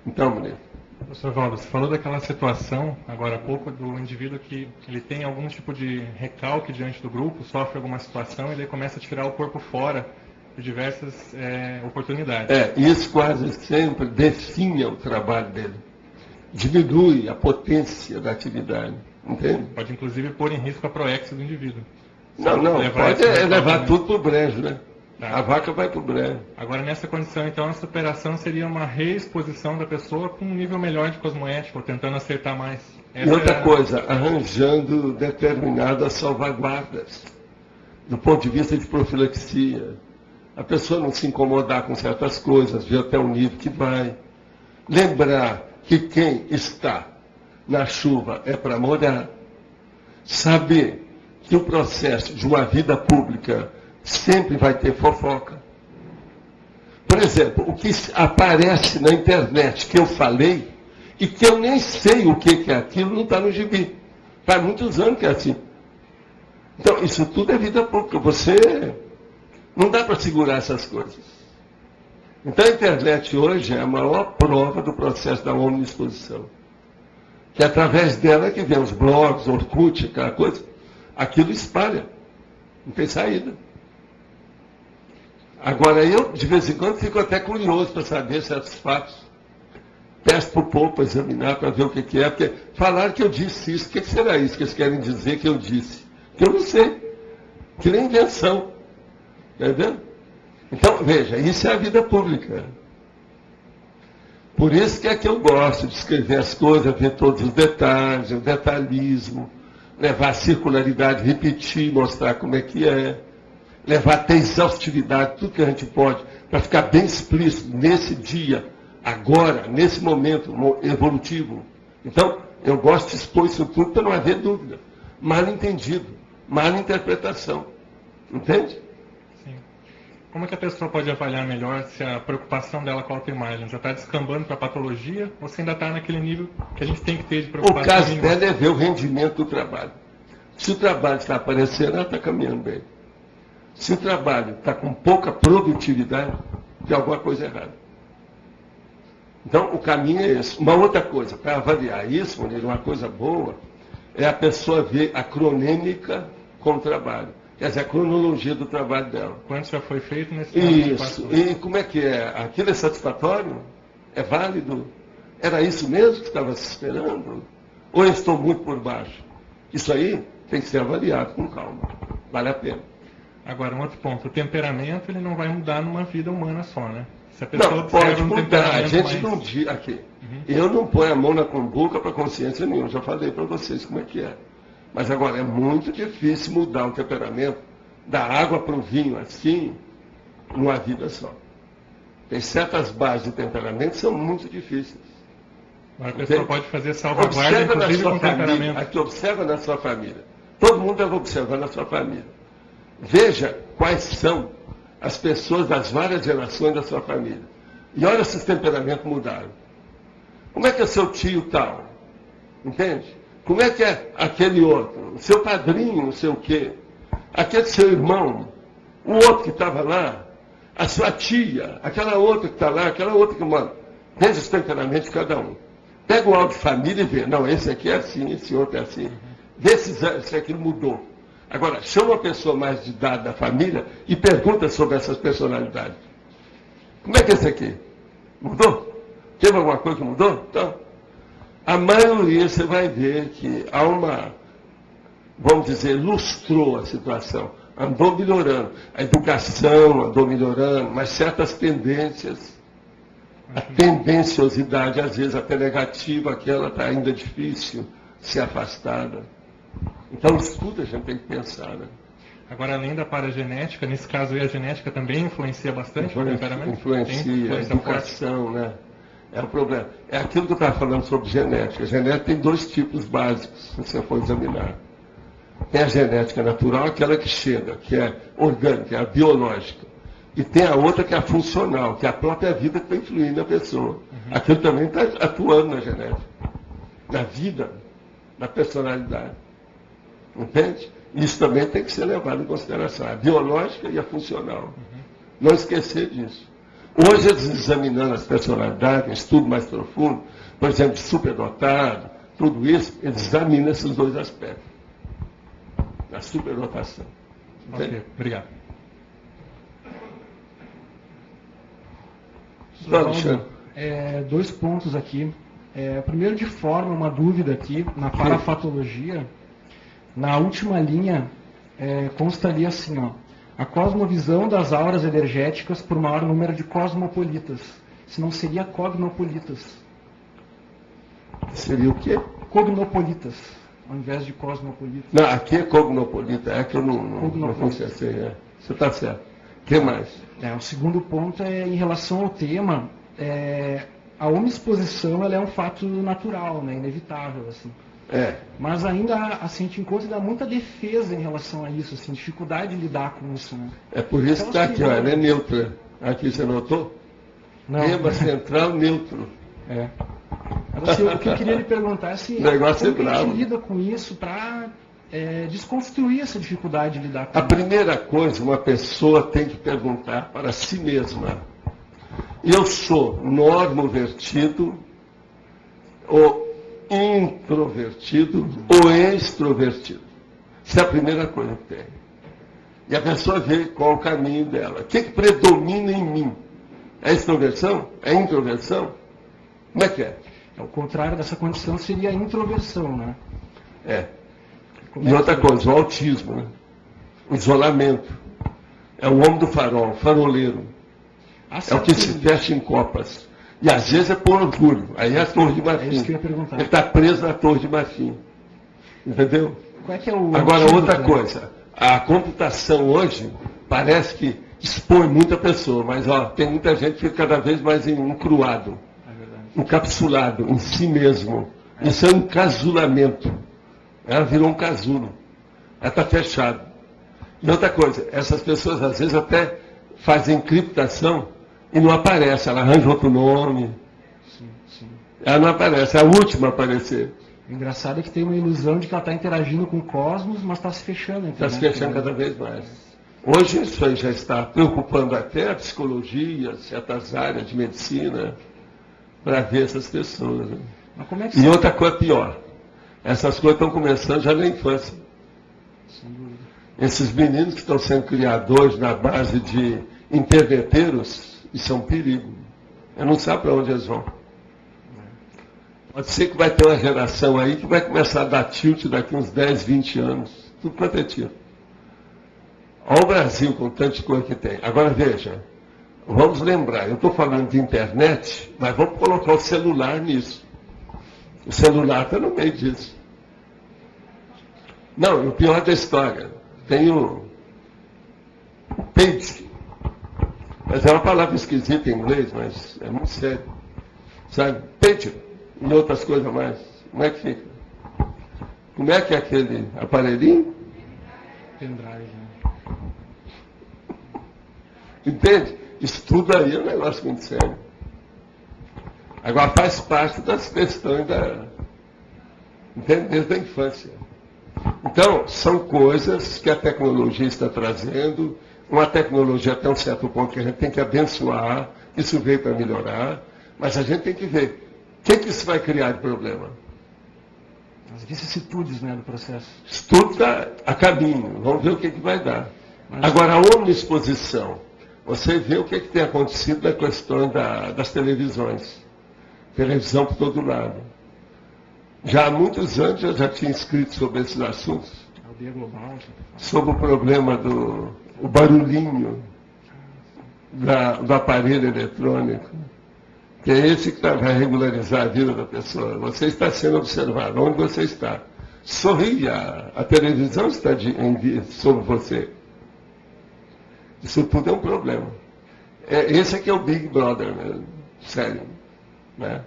Então, Bonito. Professor Valdo, você falou daquela situação, agora há pouco, do indivíduo que ele tem algum tipo de recalque diante do grupo, sofre alguma situação e daí começa a tirar o corpo fora de diversas oportunidades. Isso quase sempre define o trabalho dele. Diminui a potência da atividade. Entende? Pode, inclusive, pôr em risco a proex do indivíduo. Não, pode levar tudo para o brejo, né? Tá. A vaca vai para o brejo. Agora, nessa condição, então, a superação seria uma reexposição da pessoa com um nível melhor de cosmoética, ou tentando acertar mais. E outra coisa, arranjando determinadas salvaguardas, do ponto de vista de profilaxia. A pessoa não se incomodar com certas coisas, ver até o nível que vai. Lembrar que quem está na chuva é para molhar. Saber que o processo de uma vida pública sempre vai ter fofoca. Por exemplo, o que aparece na internet que eu falei e que eu nem sei o que é aquilo, não está no gibi. Faz muitos anos que é assim. Então, isso tudo é vida pública. Você não dá para segurar essas coisas. Então, a internet hoje é a maior prova do processo da omniexposição. Que através dela que vem os blogs, Orkut, aquela coisa, aquilo espalha. Não tem saída. Agora, eu, de vez em quando, fico até curioso para saber certos fatos. Peço para o povo para examinar, para ver o que é, porque falaram que eu disse isso. O que será isso que eles querem dizer que eu disse? Que eu não sei. Que nem invenção. Entendeu? Então, veja, isso é a vida pública. Por isso que é que eu gosto de escrever as coisas, ver todos os detalhes, o detalhismo, levar a circularidade, repetir, mostrar como é que é, levar até exaustividade, tudo que a gente pode, para ficar bem explícito nesse dia, agora, nesse momento evolutivo. Então, eu gosto de expor isso tudo para não haver dúvida. Mal entendido, mal interpretação. Entende? Sim. Como é que a pessoa pode avaliar melhor se a preocupação dela com a autoimagem já está descambando para a patologia ou se ainda está naquele nível que a gente tem que ter de preocupação? O caso dela é ver o rendimento do trabalho. Se o trabalho está aparecendo, ela está caminhando bem. Se o trabalho está com pouca produtividade, tem alguma coisa errada. Então, o caminho é esse. Uma outra coisa, para avaliar isso, uma coisa boa, é a pessoa ver a cronêmica com o trabalho. Quer dizer, a cronologia do trabalho dela. Quanto já foi feito nesse Isso. E como é que é? Aquilo é satisfatório? É válido? Era isso mesmo que estava se esperando? Ou eu estou muito por baixo? Isso aí tem que ser avaliado com calma. Vale a pena. Agora, um outro ponto. O temperamento ele não vai mudar numa vida humana só, né? Se a pessoa não, pode mudar. A gente mais... não diz aqui. Eu não ponho a mão na cumbuca para consciência nenhuma. Já falei para vocês como é que é. Mas agora, é muito difícil mudar o temperamento da água para o vinho assim, numa vida só. Tem certas bases do temperamento que são muito difíceis. Mas a pessoa pode fazer salvaguarda, inclusive com temperamento. Aqui, observa na sua família. Todo mundo deve observar na sua família. Veja quais são as pessoas das várias gerações da sua família. E olha se os temperamentos mudaram. Como é que é seu tio tal? Entende? Como é que é aquele outro? O seu padrinho, não sei o quê. Aquele seu irmão. O outro que estava lá. A sua tia. Aquela outra que está lá. Aquela outra que manda. Veja os temperamentos de cada um. Pega o áudio de família e vê. Não, esse aqui é assim, esse outro é assim. Vê se aquilo mudou. Agora, chama uma pessoa mais de idade da família e pergunta sobre essas personalidades. Como é que é esse aqui? Mudou? Teve alguma coisa que mudou? Então, a maioria você vai ver que há uma, vamos dizer, lustrou a situação. Andou melhorando. A educação andou melhorando, mas certas tendências, a tendenciosidade, às vezes até negativa, aquela está ainda difícil ser afastada. Então, isso tudo a gente tem que pensar, né? Agora, além da paragenética, nesse caso aí, a genética também influencia bastante o temperamento? Influencia, a educação, né? É o problema. É aquilo que eu estava falando sobre genética. A genética tem dois tipos básicos, se você for examinar. Tem a genética natural, aquela que chega, que é orgânica, é a biológica. E tem a outra que é a funcional, que é a própria vida que está influindo na pessoa. Aquilo também está atuando na genética. Na vida, na personalidade. Entende? Isso também tem que ser levado em consideração. A biológica e a funcional. Não esquecer disso. Hoje, eles examinando as personalidades, um estudo mais profundo, por exemplo, de superdotado, tudo isso, eles examinam esses dois aspectos. A superdotação. Ok, obrigado. Alexandre, dois pontos aqui. Primeiro, de forma, uma dúvida aqui, na parafatologia, na última linha, consta ali assim, ó, a cosmovisão das auras energéticas por maior número de cosmopolitas. Se não seria cognopolitas. Seria o quê? Cognopolitas, ao invés de cosmopolitas. Não, aqui é cognopolita, é que eu não consigo. Você está certo. O que mais? O segundo ponto é em relação ao tema, a omniexposição ela é um fato natural, né, inevitável, assim. Mas ainda, assim, a gente encontra muita defesa em relação a isso, assim, dificuldade de lidar com isso, né? É por isso que está aqui, ó, ela é neutra. Aqui você notou? Tema central neutro. Agora, assim, o que eu queria lhe perguntar é se como que a gente lida com isso para desconstruir essa dificuldade de lidar com isso. A primeira coisa, uma pessoa tem que perguntar para si mesma: eu sou normovertido ou introvertido ou extrovertido? Essa é a primeira coisa que tem. E a pessoa vê qual o caminho dela. O que predomina em mim? É extroversão? É introversão? Como é que é? O contrário dessa condição seria a introversão, né? E outra coisa, o autismo, né? O isolamento. É o homem do farol, faroleiro. É o que se fecha em copas. E às vezes é por orgulho. Aí é a Torre de Marfim. É isso que eu ia perguntar. Ele está preso na Torre de Marfim. Entendeu? Qual é que é o Agora, outra coisa. A computação hoje parece que expõe muita pessoa, mas tem muita gente que fica cada vez mais encruado, encapsulado em si mesmo. Isso é um encasulamento. Ela virou um casulo. Ela está fechada. E outra coisa, essas pessoas às vezes até fazem encriptação e não aparece, ela arranja outro nome. Ela não aparece, é a última a aparecer. O engraçado é que tem uma ilusão de que ela está interagindo com o cosmos, mas está se fechando. Está se fechando cada vez mais. Hoje isso aí já está preocupando até a psicologia, certas áreas de medicina, para ver essas pessoas. Né? Mas como é que e outra coisa pior, essas coisas estão começando já na infância. Esses meninos que estão sendo criadores na base de interneteiros, isso é um perigo. Eu não sei para onde eles vão. Pode ser que vai ter uma geração aí que vai começar a dar tilt daqui uns 10, 20 anos. Tudo quanto é tiro. Olha o Brasil com tanta coisa que tem. Agora veja, vamos lembrar, eu estou falando de internet, mas vamos colocar o celular nisso. O celular está no meio disso. Não, o pior da história, tem o page. Mas é uma palavra esquisita em inglês, mas é muito sério. Sabe? Page. E outras coisas mais. Como é que fica? Como é que é aquele aparelhinho? Pendrive. Né? Entende? Isso tudo aí é um negócio muito sério. Agora faz parte das questões entende? Desde a infância. Então, são coisas que a tecnologia está trazendo, uma tecnologia até um certo ponto que a gente tem que abençoar, isso veio para melhorar, mas a gente tem que ver o que isso vai criar de problema? As vicissitudes, né, do processo. Isso tudo está a caminho. Vamos ver o que vai dar. Agora, a omniexposição. Você vê o que tem acontecido na questão das televisões. Televisão por todo lado. Já há muitos anos eu já tinha escrito sobre esses assuntos. Aldeia global. Sobre o problema do barulhinho do aparelho eletrônico. Que é esse que vai regularizar a vida da pessoa. Você está sendo observado, onde você está. Sorria, a televisão está sobre você. Isso tudo é um problema. Esse aqui é o Big Brother, né? Sério. Né?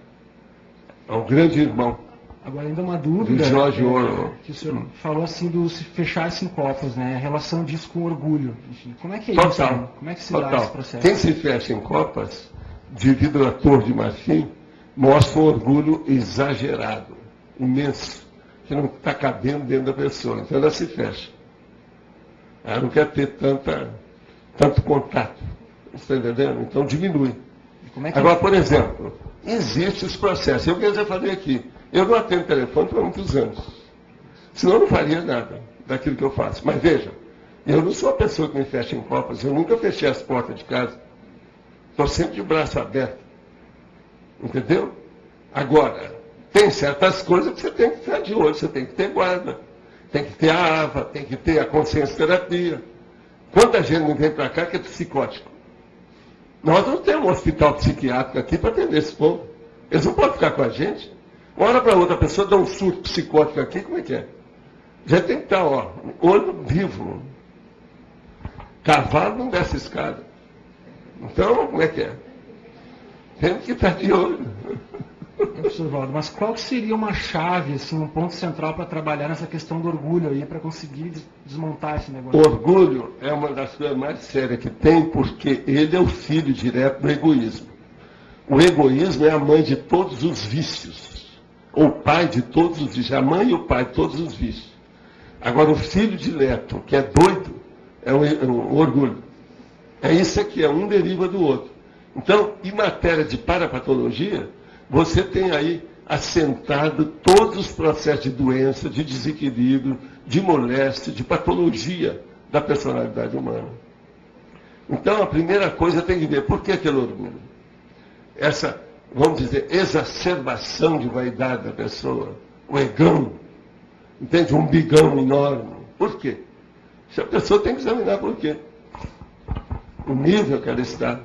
É um grande irmão. Agora ainda uma dúvida. Do George Orwell. Que o senhor falou assim do se fechar-se em copas, né? A relação disso com orgulho. Enfim, como é que é isso? Né? Como é que se dá esse processo? Quem se fecha em copas, devido à Torre de Marfim, mostra um orgulho exagerado, imenso, que não está cabendo dentro da pessoa. Então ela se fecha. Ela não quer ter tanto contato. Está entendendo? Então diminui. Agora, por exemplo, existem os processos. Eu já falei aqui, eu não atendo telefone por muitos anos. Senão eu não faria nada daquilo que eu faço. Mas veja, eu não sou a pessoa que me fecha em copas, eu nunca fechei as portas de casa. Estou sempre de braço aberto. Entendeu? Agora, tem certas coisas que você tem que ficar de olho, você tem que ter guarda, tem que ter a AVA, tem que ter a consciência terapia, Quanta gente não vem para cá que é psicótico? Nós não temos um hospital psiquiátrico aqui para atender esse povo. Eles não podem ficar com a gente. Uma hora para outra, a pessoa dá um surto psicótico aqui, como é que é? Já tem que estar, ó, olho vivo. Cavalo não desce escada. Então, como é que é? Temos que estar de olho. Professor Valdo, mas qual seria uma chave, assim, um ponto central para trabalhar nessa questão do orgulho aí, para conseguir desmontar esse negócio? O orgulho é uma das coisas mais sérias que tem, porque ele é o filho direto do egoísmo. O egoísmo é a mãe de todos os vícios, ou o pai de todos os vícios, a mãe e o pai de todos os vícios. Agora, o filho direto, que é doido, é o orgulho. É isso aqui, é um deriva do outro. Então, em matéria de parapatologia, você tem aí assentado todos os processos de doença, de desequilíbrio, de moléstia, de patologia da personalidade humana. Então, a primeira coisa tem que ver por que aquele orgulho. Essa, vamos dizer, exacerbação de vaidade da pessoa, o egão, entende? Um bigão enorme. Por quê? Se a pessoa tem que examinar por quê. O nível que ela está.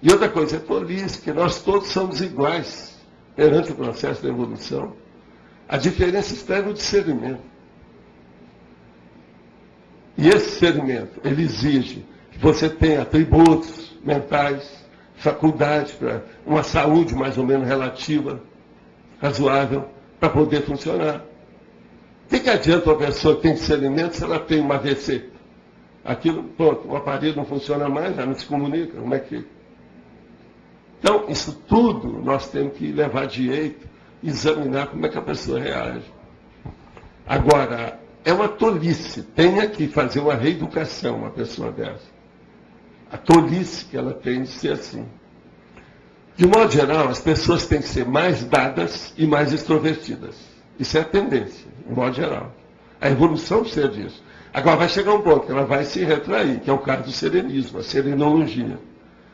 E outra coisa, é tolice, que nós todos somos iguais perante o processo da evolução. A diferença está no discernimento. E esse discernimento, ele exige que você tenha atributos mentais, faculdade para uma saúde mais ou menos relativa, razoável, para poder funcionar. O que adianta uma pessoa que tem discernimento se ela tem uma AVC? Aquilo, pronto, o aparelho não funciona mais, já não se comunica, como é que fica? Então, isso tudo nós temos que levar direito e examinar como é que a pessoa reage. Agora, é uma tolice, tem que fazer uma reeducação, uma pessoa dessa. A tolice que ela tem de ser assim. De modo geral, as pessoas têm que ser mais dadas e mais extrovertidas. Isso é a tendência, de modo geral. A evolução precisa disso. Agora vai chegar um ponto que ela vai se retrair, que é o caso do serenismo, a serenologia.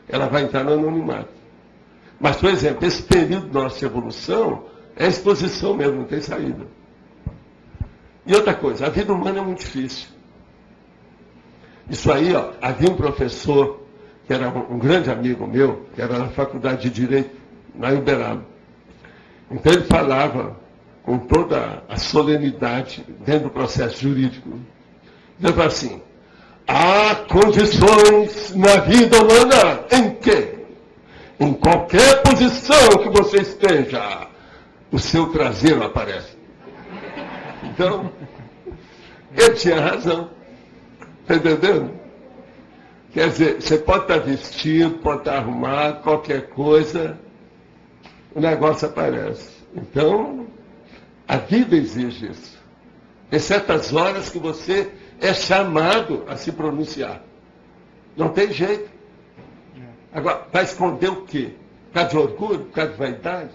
Ela vai entrar no anonimato. Mas, por exemplo, esse período da nossa evolução é exposição mesmo, não tem saída. E outra coisa, a vida humana é muito difícil. Isso aí, ó, havia um professor, que era um grande amigo meu, que era na faculdade de Direito, lá em Uberaba. Então ele falava com toda a solenidade dentro do processo jurídico. Ele falava assim, há condições na vida humana em que, em qualquer posição que você esteja, o seu traseiro aparece. Então, ele tinha razão. Está entendendo? Quer dizer, você pode estar vestido, pode estar arrumado, qualquer coisa, o negócio aparece. Então, a vida exige isso. Tem certas horas que você é chamado a se pronunciar. Não tem jeito. Agora, vai esconder o quê? Por causa de orgulho? Por causa de vaidade?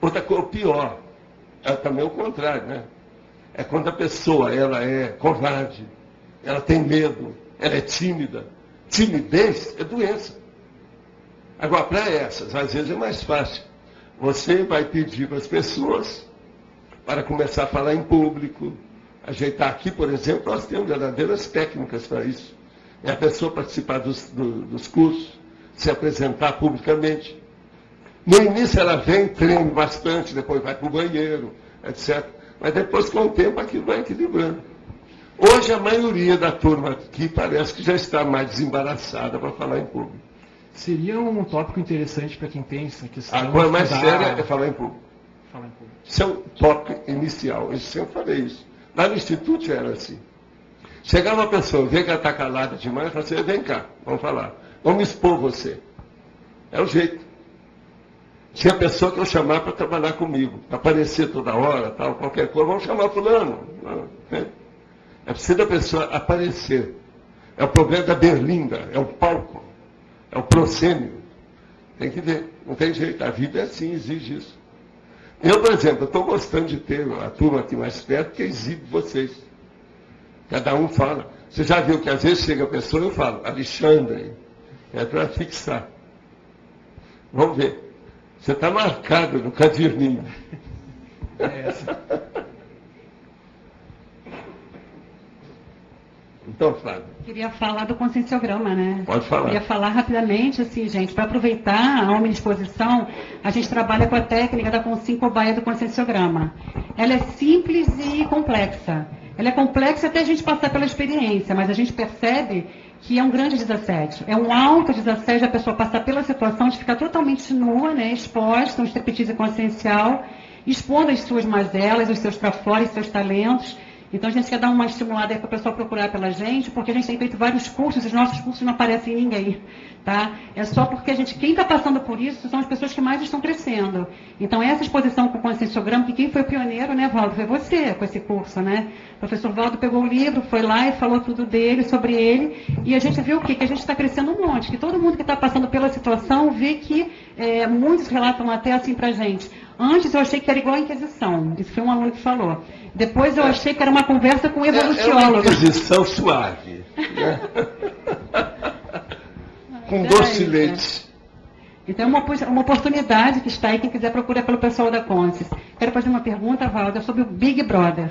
Outra coisa, pior, é também o contrário, né? É quando a pessoa ela é covarde, ela tem medo, ela é tímida. Timidez é doença. Agora, para essas, às vezes é mais fácil. Você vai pedir para as pessoas para começar a falar em público, ajeitar aqui, por exemplo, nós temos verdadeiras técnicas para isso. É a pessoa participar dos cursos, se apresentar publicamente. No início ela vem, treina bastante, depois vai para o banheiro, etc. Mas depois, com o tempo, aquilo vai equilibrando. Hoje, a maioria da turma aqui parece que já está mais desembaraçada para falar em público. Seria um tópico interessante para quem tem essa questão. A coisa mais séria é falar em público. Falar em público. Isso é um tópico inicial. Eu sempre falei isso. Lá no Instituto já era assim. Chegava uma pessoa, vê que ela está calada demais, e fala assim, vem cá, vamos falar. Vamos expor você. É o jeito. Tinha pessoa que eu chamava para trabalhar comigo, para aparecer toda hora, tal, qualquer coisa, vamos chamar fulano. É preciso a pessoa aparecer. É o problema da berlinda, é o palco, é o proscênio. Tem que ver, não tem jeito, a vida é assim, exige isso. Eu, por exemplo, estou gostando de ter a turma aqui mais perto, que exibe vocês. Cada um fala. Você já viu que às vezes chega a pessoa e eu falo, Alexandre, é para fixar. Vamos ver. Você está marcado no caderninho. Então, Flávio. Queria falar do conscienciograma, né? Pode falar. Queria falar rapidamente, assim, gente, para aproveitar a omniexposição, a gente trabalha com a técnica da Consciencobaia do conscienciograma. Ela é simples e complexa. Ela é complexa até a gente passar pela experiência, mas a gente percebe que é um grande desassédio. É um alto desassédio a pessoa passar pela situação de ficar totalmente nua, né, exposta, um striptease consciencial, expondo as suas mazelas, os seus trafores, os seus talentos. Então, a gente quer dar uma estimulada aí para o pessoal procurar pela gente, porque a gente tem feito vários cursos, e os nossos cursos não aparecem em ninguém, tá? É só porque quem está passando por isso são as pessoas que mais estão crescendo. Então, essa exposição com o conscienciograma, que quem foi o pioneiro, né, Valdo? Foi você com esse curso, né? O professor Valdo pegou o livro, foi lá e falou tudo dele, sobre ele, e a gente viu o quê? Que a gente está crescendo um monte, que todo mundo que está passando pela situação vê que muitos relatam até assim para a gente. Antes eu achei que era igual a Inquisição, isso foi um aluno que falou. Depois eu achei que era uma conversa com um evoluciólogo. É uma Inquisição suave, né? Com doce de leite. Então é uma oportunidade que está aí, quem quiser procurar pelo pessoal da Conscience. Quero fazer uma pergunta, Valda, sobre o Big Brother.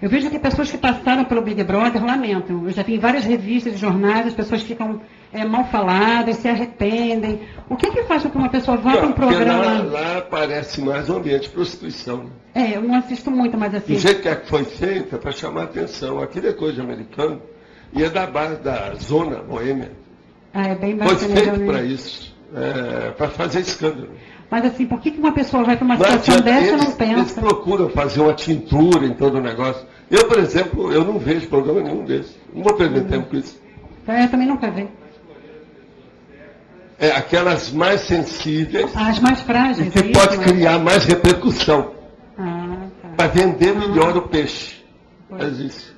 Eu vejo que pessoas que passaram pelo Big Brother lamentam. Eu já vi em várias revistas e jornais, as pessoas ficam mal faladas, se arrependem. O que faz com que uma pessoa vá para um programa... Lá parece mais um ambiente de prostituição. Eu não assisto muito, mas assim... Do jeito que foi feita, para chamar a atenção. Aquilo é coisa de americano e é da base da zona boêmia. É bem bacana. Foi feito né? para isso, para fazer escândalo. Mas assim, por que uma pessoa vai para uma situação dessa e não pensa? Eles procuram fazer uma tintura em todo o negócio. Eu, por exemplo, eu não vejo programa nenhum desses. Não vou perder tempo com isso. Eu também nunca vi. Aquelas mais sensíveis. As mais frágeis. E que pode criar mais repercussão. Tá. Para vender melhor o peixe. Faz isso.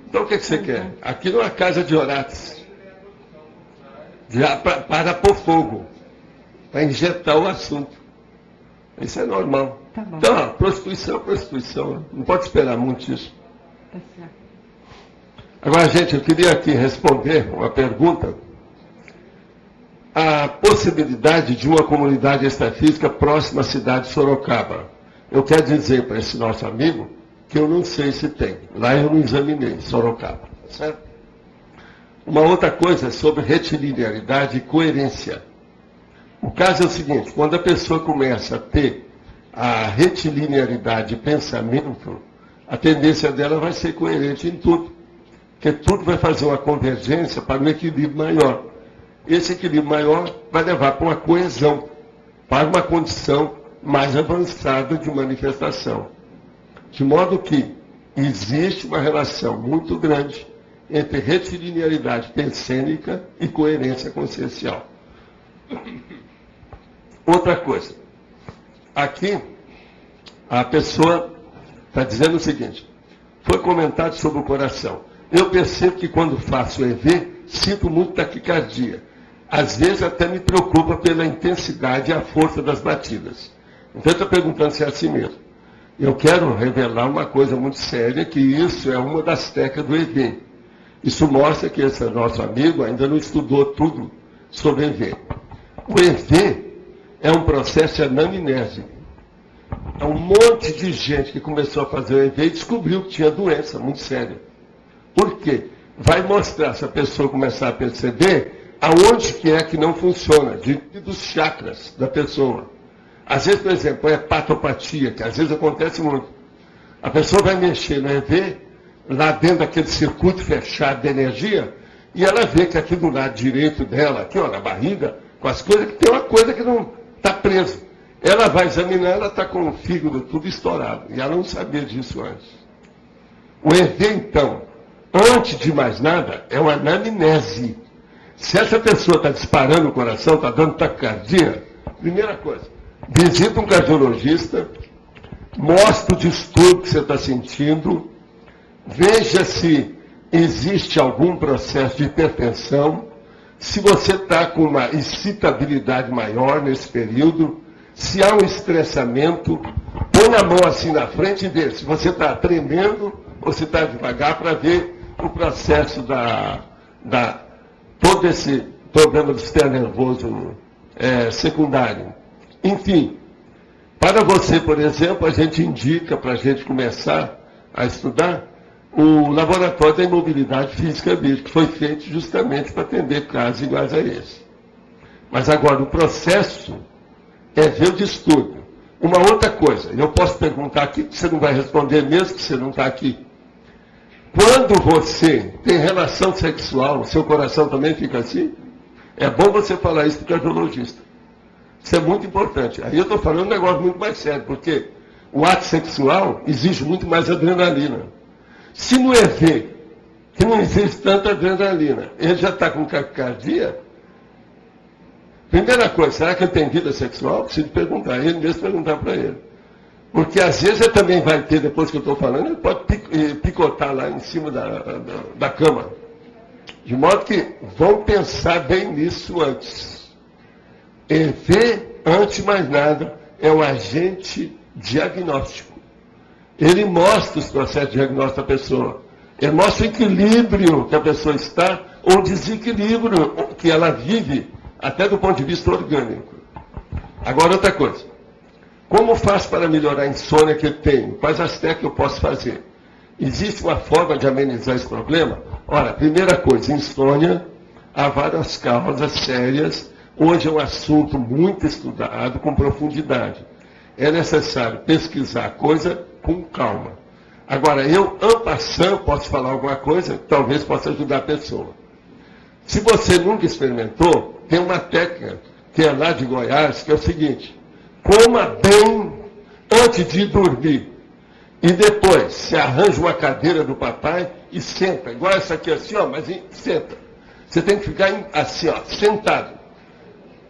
Então o que você quer? Aqui não é casa de Orates. Já para pôr fogo. Para injetar o assunto. Isso é normal. Tá bom. Então, prostituição. Não pode esperar muito isso. Tá certo. Agora, gente, eu queria aqui responder uma pergunta. A possibilidade de uma comunidade extrafísica próxima à cidade de Sorocaba. Eu quero dizer para esse nosso amigo que eu não sei se tem. Lá eu não examinei Sorocaba. Certo? Uma outra coisa é sobre retilinearidade e coerência. O caso é o seguinte, quando a pessoa começa a ter a retilinearidade de pensamento, a tendência dela vai ser coerente em tudo. Porque tudo vai fazer uma convergência para um equilíbrio maior. Esse equilíbrio maior vai levar para uma coesão, para uma condição mais avançada de manifestação. De modo que existe uma relação muito grande entre retilinearidade pensênica e coerência consciencial. Outra coisa. Aqui, a pessoa está dizendo o seguinte, foi comentado sobre o coração. Eu percebo que quando faço EV, sinto muito taquicardia. Às vezes até me preocupa pela intensidade e a força das batidas. Então eu estou perguntando se é assim mesmo. Eu quero revelar uma coisa muito séria, que isso é uma das técnicas do EV. Isso mostra que esse nosso amigo ainda não estudou tudo sobre EV. O EV é um processo de anamnese. É um monte de gente que começou a fazer o EV e descobriu que tinha doença muito séria. Por quê? Vai mostrar, se a pessoa começar a perceber, aonde que é que não funciona, dos chakras da pessoa. Às vezes, por exemplo, a hepatopatia, que às vezes acontece muito. A pessoa vai mexer no EV, lá dentro daquele circuito fechado de energia, e ela vê que aqui do lado direito dela, aqui ó, na barriga, com as coisas, que tem uma coisa que não está presa. Ela vai examinar, ela está com o fígado tudo estourado, e ela não sabia disso antes. O EV, então, antes de mais nada, é uma anamnese. Se essa pessoa está disparando o coração, está dando taquicardia, primeira coisa, visita um cardiologista, mostra o distúrbio que você está sentindo, veja se existe algum processo de hipertensão, se você está com uma excitabilidade maior nesse período, se há um estressamento, põe a mão assim na frente e vê se você está tremendo ou se está devagar para ver o processo todo esse problema do sistema nervoso secundário. Enfim, para você, por exemplo, a gente indica para a gente começar a estudar o laboratório da imobilidade física mesmo, que foi feito justamente para atender casos iguais a esse. Mas agora, o processo é ver o distúrbio. Uma outra coisa, eu posso perguntar aqui, que você não vai responder mesmo que você não está aqui. Quando você tem relação sexual, seu coração também fica assim? É bom você falar isso para o cardiologista. Isso é muito importante. Aí eu estou falando um negócio muito mais sério, porque o ato sexual exige muito mais adrenalina. Se no EV, que não existe tanta adrenalina, ele já está com taquicardia, primeira coisa, será que ele tem vida sexual? Preciso perguntar, ele mesmo perguntar para ele. Porque às vezes ele também vai ter, depois que eu estou falando, ele pode picotar lá em cima da cama. De modo que vão pensar bem nisso antes. EV, antes de mais nada, é um agente diagnóstico. Ele mostra os processos de diagnóstico da pessoa. Ele mostra o equilíbrio que a pessoa está, ou o desequilíbrio que ela vive, até do ponto de vista orgânico. Agora, outra coisa. Como faço para melhorar a insônia que eu tenho? Quais as técnicas que eu posso fazer? Existe uma forma de amenizar esse problema? Ora, primeira coisa, insônia, há várias causas sérias. Hoje é um assunto muito estudado, com profundidade. É necessário pesquisar a coisa com calma. Agora, eu, en passant, posso falar alguma coisa que talvez possa ajudar a pessoa. Se você nunca experimentou, tem uma técnica, que é lá de Goiás, que é o seguinte: coma bem antes de dormir. E depois, se arranja uma cadeira do papai e senta. Igual essa aqui assim, ó, mas senta. Você tem que ficar assim, ó, sentado.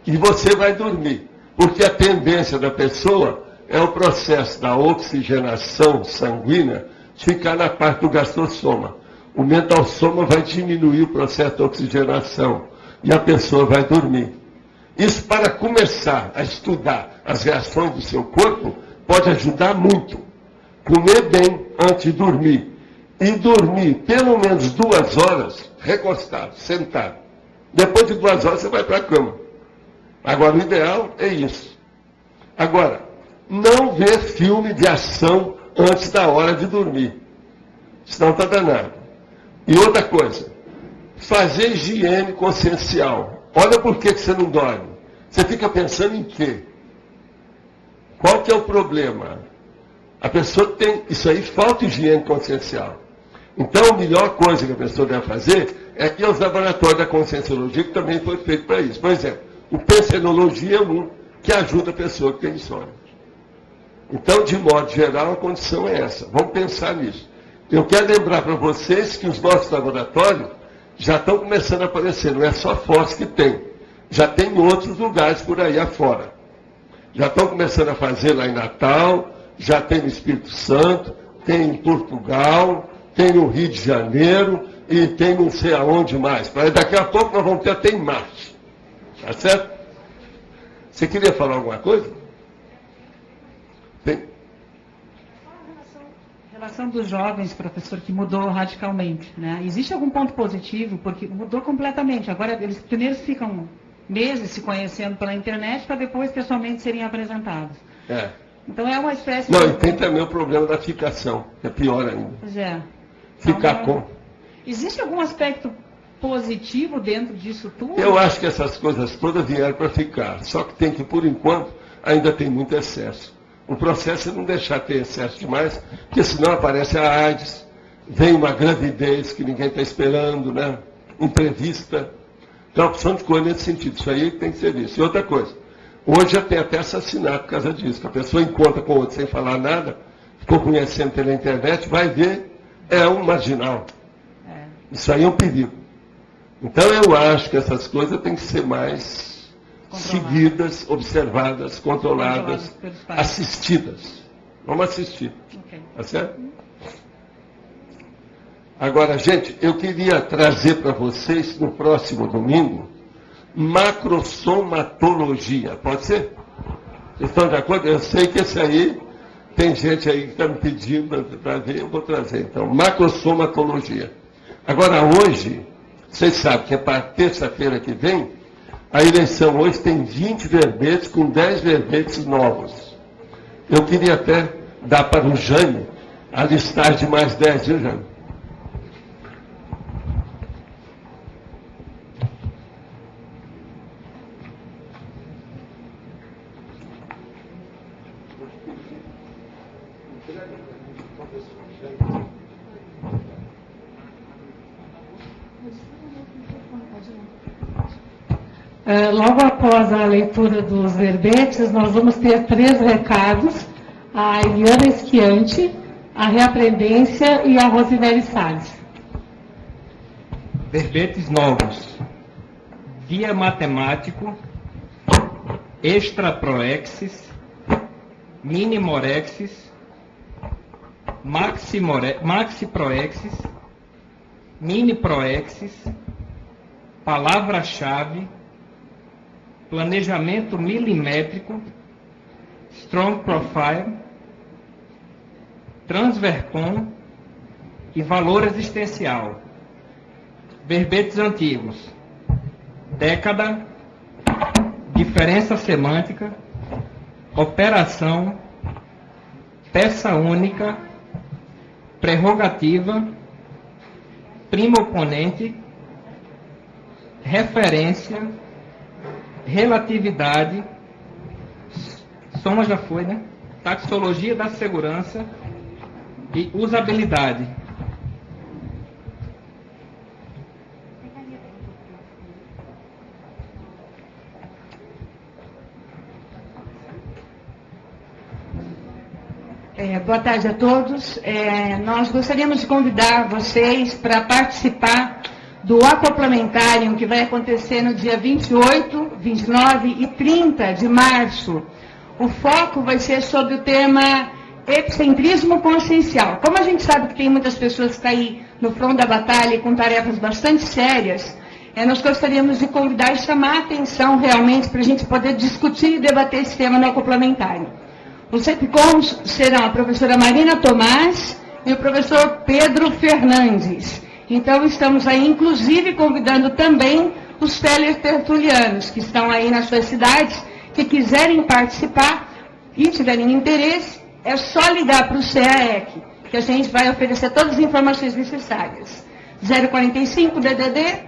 E você vai dormir. Porque a tendência da pessoa é o processo da oxigenação sanguínea ficar na parte do gastrosoma. O mentalsoma vai diminuir o processo de oxigenação. E a pessoa vai dormir. Isso, para começar a estudar as reações do seu corpo, pode ajudar muito. Comer bem antes de dormir. E dormir pelo menos 2 horas recostado, sentado. Depois de 2 horas você vai para a cama. Agora, o ideal é isso. Agora, não ver filme de ação antes da hora de dormir. Senão está danado. E outra coisa, fazer higiene consciencial. Olha por que você não dorme. Você fica pensando em quê? Qual que é o problema? A pessoa tem, isso aí falta higiene consciencial. Então, a melhor coisa que a pessoa deve fazer é ir aos laboratórios da conscienciologia, que também foi feito para isso. Por exemplo, o pensenologia é um que ajuda a pessoa que tem insônia. Então, de modo geral, a condição é essa. Vamos pensar nisso. Eu quero lembrar para vocês que os nossos laboratórios já estão começando a aparecer. Não é só Foz que tem. Já tem em outros lugares por aí afora. Já estão começando a fazer lá em Natal, já tem no Espírito Santo, tem em Portugal, tem no Rio de Janeiro e tem não sei aonde mais. Daqui a pouco nós vamos ter até em Marte. Tá certo? Você queria falar alguma coisa? Tem. A relação dos jovens, professor, que mudou radicalmente, né? Existe algum ponto positivo? Porque mudou completamente. Agora eles primeiro ficam meses se conhecendo pela internet para depois pessoalmente serem apresentados. É. Então é uma espécie Não, de... e tem também o problema da ficação, que é pior ainda. Pois é. Ficar Então, com. Existe algum aspecto positivo dentro disso tudo? Eu acho que essas coisas todas vieram para ficar. Só que tem que, por enquanto, ainda tem muito excesso. O processo é não deixar ter excesso demais, porque senão aparece a AIDS, vem uma gravidez que ninguém está esperando, né? Imprevista. Então, a opção de coisa nesse sentido. Isso aí tem que ser visto. E outra coisa, hoje já tem até assassinato por causa disso, que a pessoa encontra com o outro sem falar nada, ficou conhecendo pela internet, vai ver, é um marginal. Isso aí é um perigo. Então, eu acho que essas coisas têm que ser mais seguidas, observadas, controladas, assistidas. Vamos assistir. Okay. Tá certo? Agora, gente, eu queria trazer para vocês, no próximo domingo, macrosomatologia. Pode ser? Vocês estão de acordo? Eu sei que esse aí, tem gente aí que está me pedindo para ver, eu vou trazer. Então, macrosomatologia. Agora, hoje, vocês sabem que é para terça-feira que vem, a eleição hoje tem 20 verbetes com 10 verbetes novos. Eu queria até dar para o Jânio a listagem de mais 10, viu, Jânio? Logo após a leitura dos verbetes, nós vamos ter 3 recados: a Eliana Esquiante, a Reaprendência e a Rosinelli Salles. Verbetes novos: Dia Matemático, Extraproexis, Minimorexis, Maxiproexis, Miniproexis, Palavra-chave, Planejamento milimétrico, Strong Profile, Transvercom e Valor existencial. Verbetes antigos: Década, Diferença semântica, Operação, Peça única, Prerrogativa, Primo-oponente, Referência, Relatividade, Soma já foi, né? Taxologia da segurança e usabilidade. Boa tarde a todos. Nós gostaríamos de convidar vocês para participar do Aquaplamentário, que vai acontecer no dia 28, 29 e 30 de março. O foco vai ser sobre o tema epicentrismo consciencial. Como a gente sabe que tem muitas pessoas que estão aí no front da batalha com tarefas bastante sérias, nós gostaríamos de convidar e chamar a atenção realmente para a gente poder discutir e debater esse tema no Aquaplamentário. Os EPICOMs serão a professora Marina Tomás e o professor Pedro Fernandes. Então, estamos aí, inclusive, convidando também os teletertulianos que estão aí nas suas cidades, que quiserem participar e tiverem interesse, é só ligar para o CAEC, que a gente vai oferecer todas as informações necessárias. 045 DDD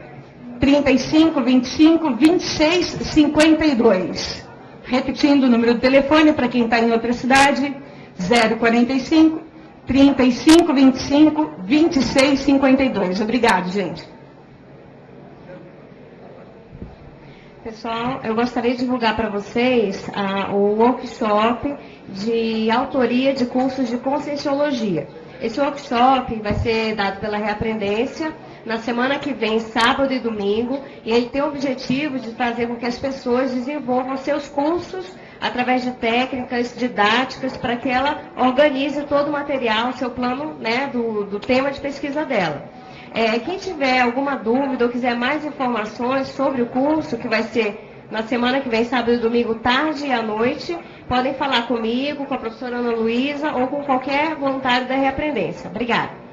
35 25 26 52. Repetindo o número do telefone para quem está em outra cidade: 045 35 25 26 52. Obrigado, gente. Pessoal, eu gostaria de divulgar para vocês o workshop de autoria de cursos de Conscienciologia. Esse workshop vai ser dado pela Reaprendência na semana que vem, sábado e domingo, e ele tem o objetivo de fazer com que as pessoas desenvolvam seus cursos através de técnicas didáticas para que ela organize todo o material, seu plano, né, do tema de pesquisa dela. Quem tiver alguma dúvida ou quiser mais informações sobre o curso, que vai ser na semana que vem, sábado e domingo, tarde e à noite, podem falar comigo, com a professora Ana Luísa ou com qualquer voluntário da Reaprendência. Obrigada.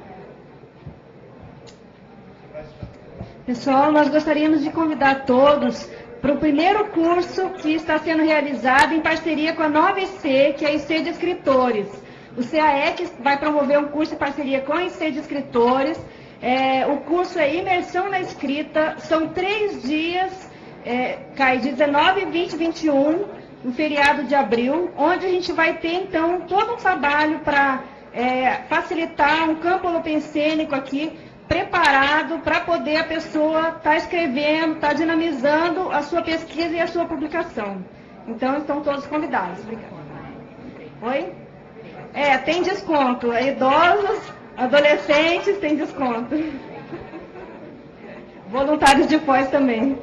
Pessoal, nós gostaríamos de convidar todos para o primeiro curso que está sendo realizado em parceria com a Nova IC, que é a IC de Escritores. O CAEC vai promover um curso em parceria com a IC de Escritores. O curso é Imersão na Escrita. São 3 dias, cai 19, 20 e 21, no feriado de abril, onde a gente vai ter, então, todo um trabalho para facilitar um campo holopensênico aqui, preparado para poder a pessoa estar escrevendo, estar dinamizando a sua pesquisa e a sua publicação. Então, estão todos convidados. Obrigada. Oi? Tem desconto. Idosos, adolescentes, tem desconto. Voluntários de pós também.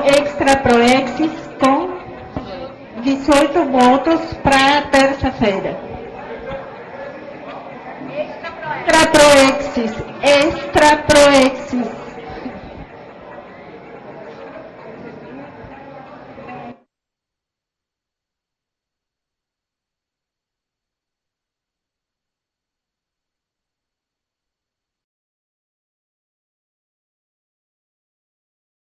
extra proexis com 18 votos para terça-feira. Extra proexis.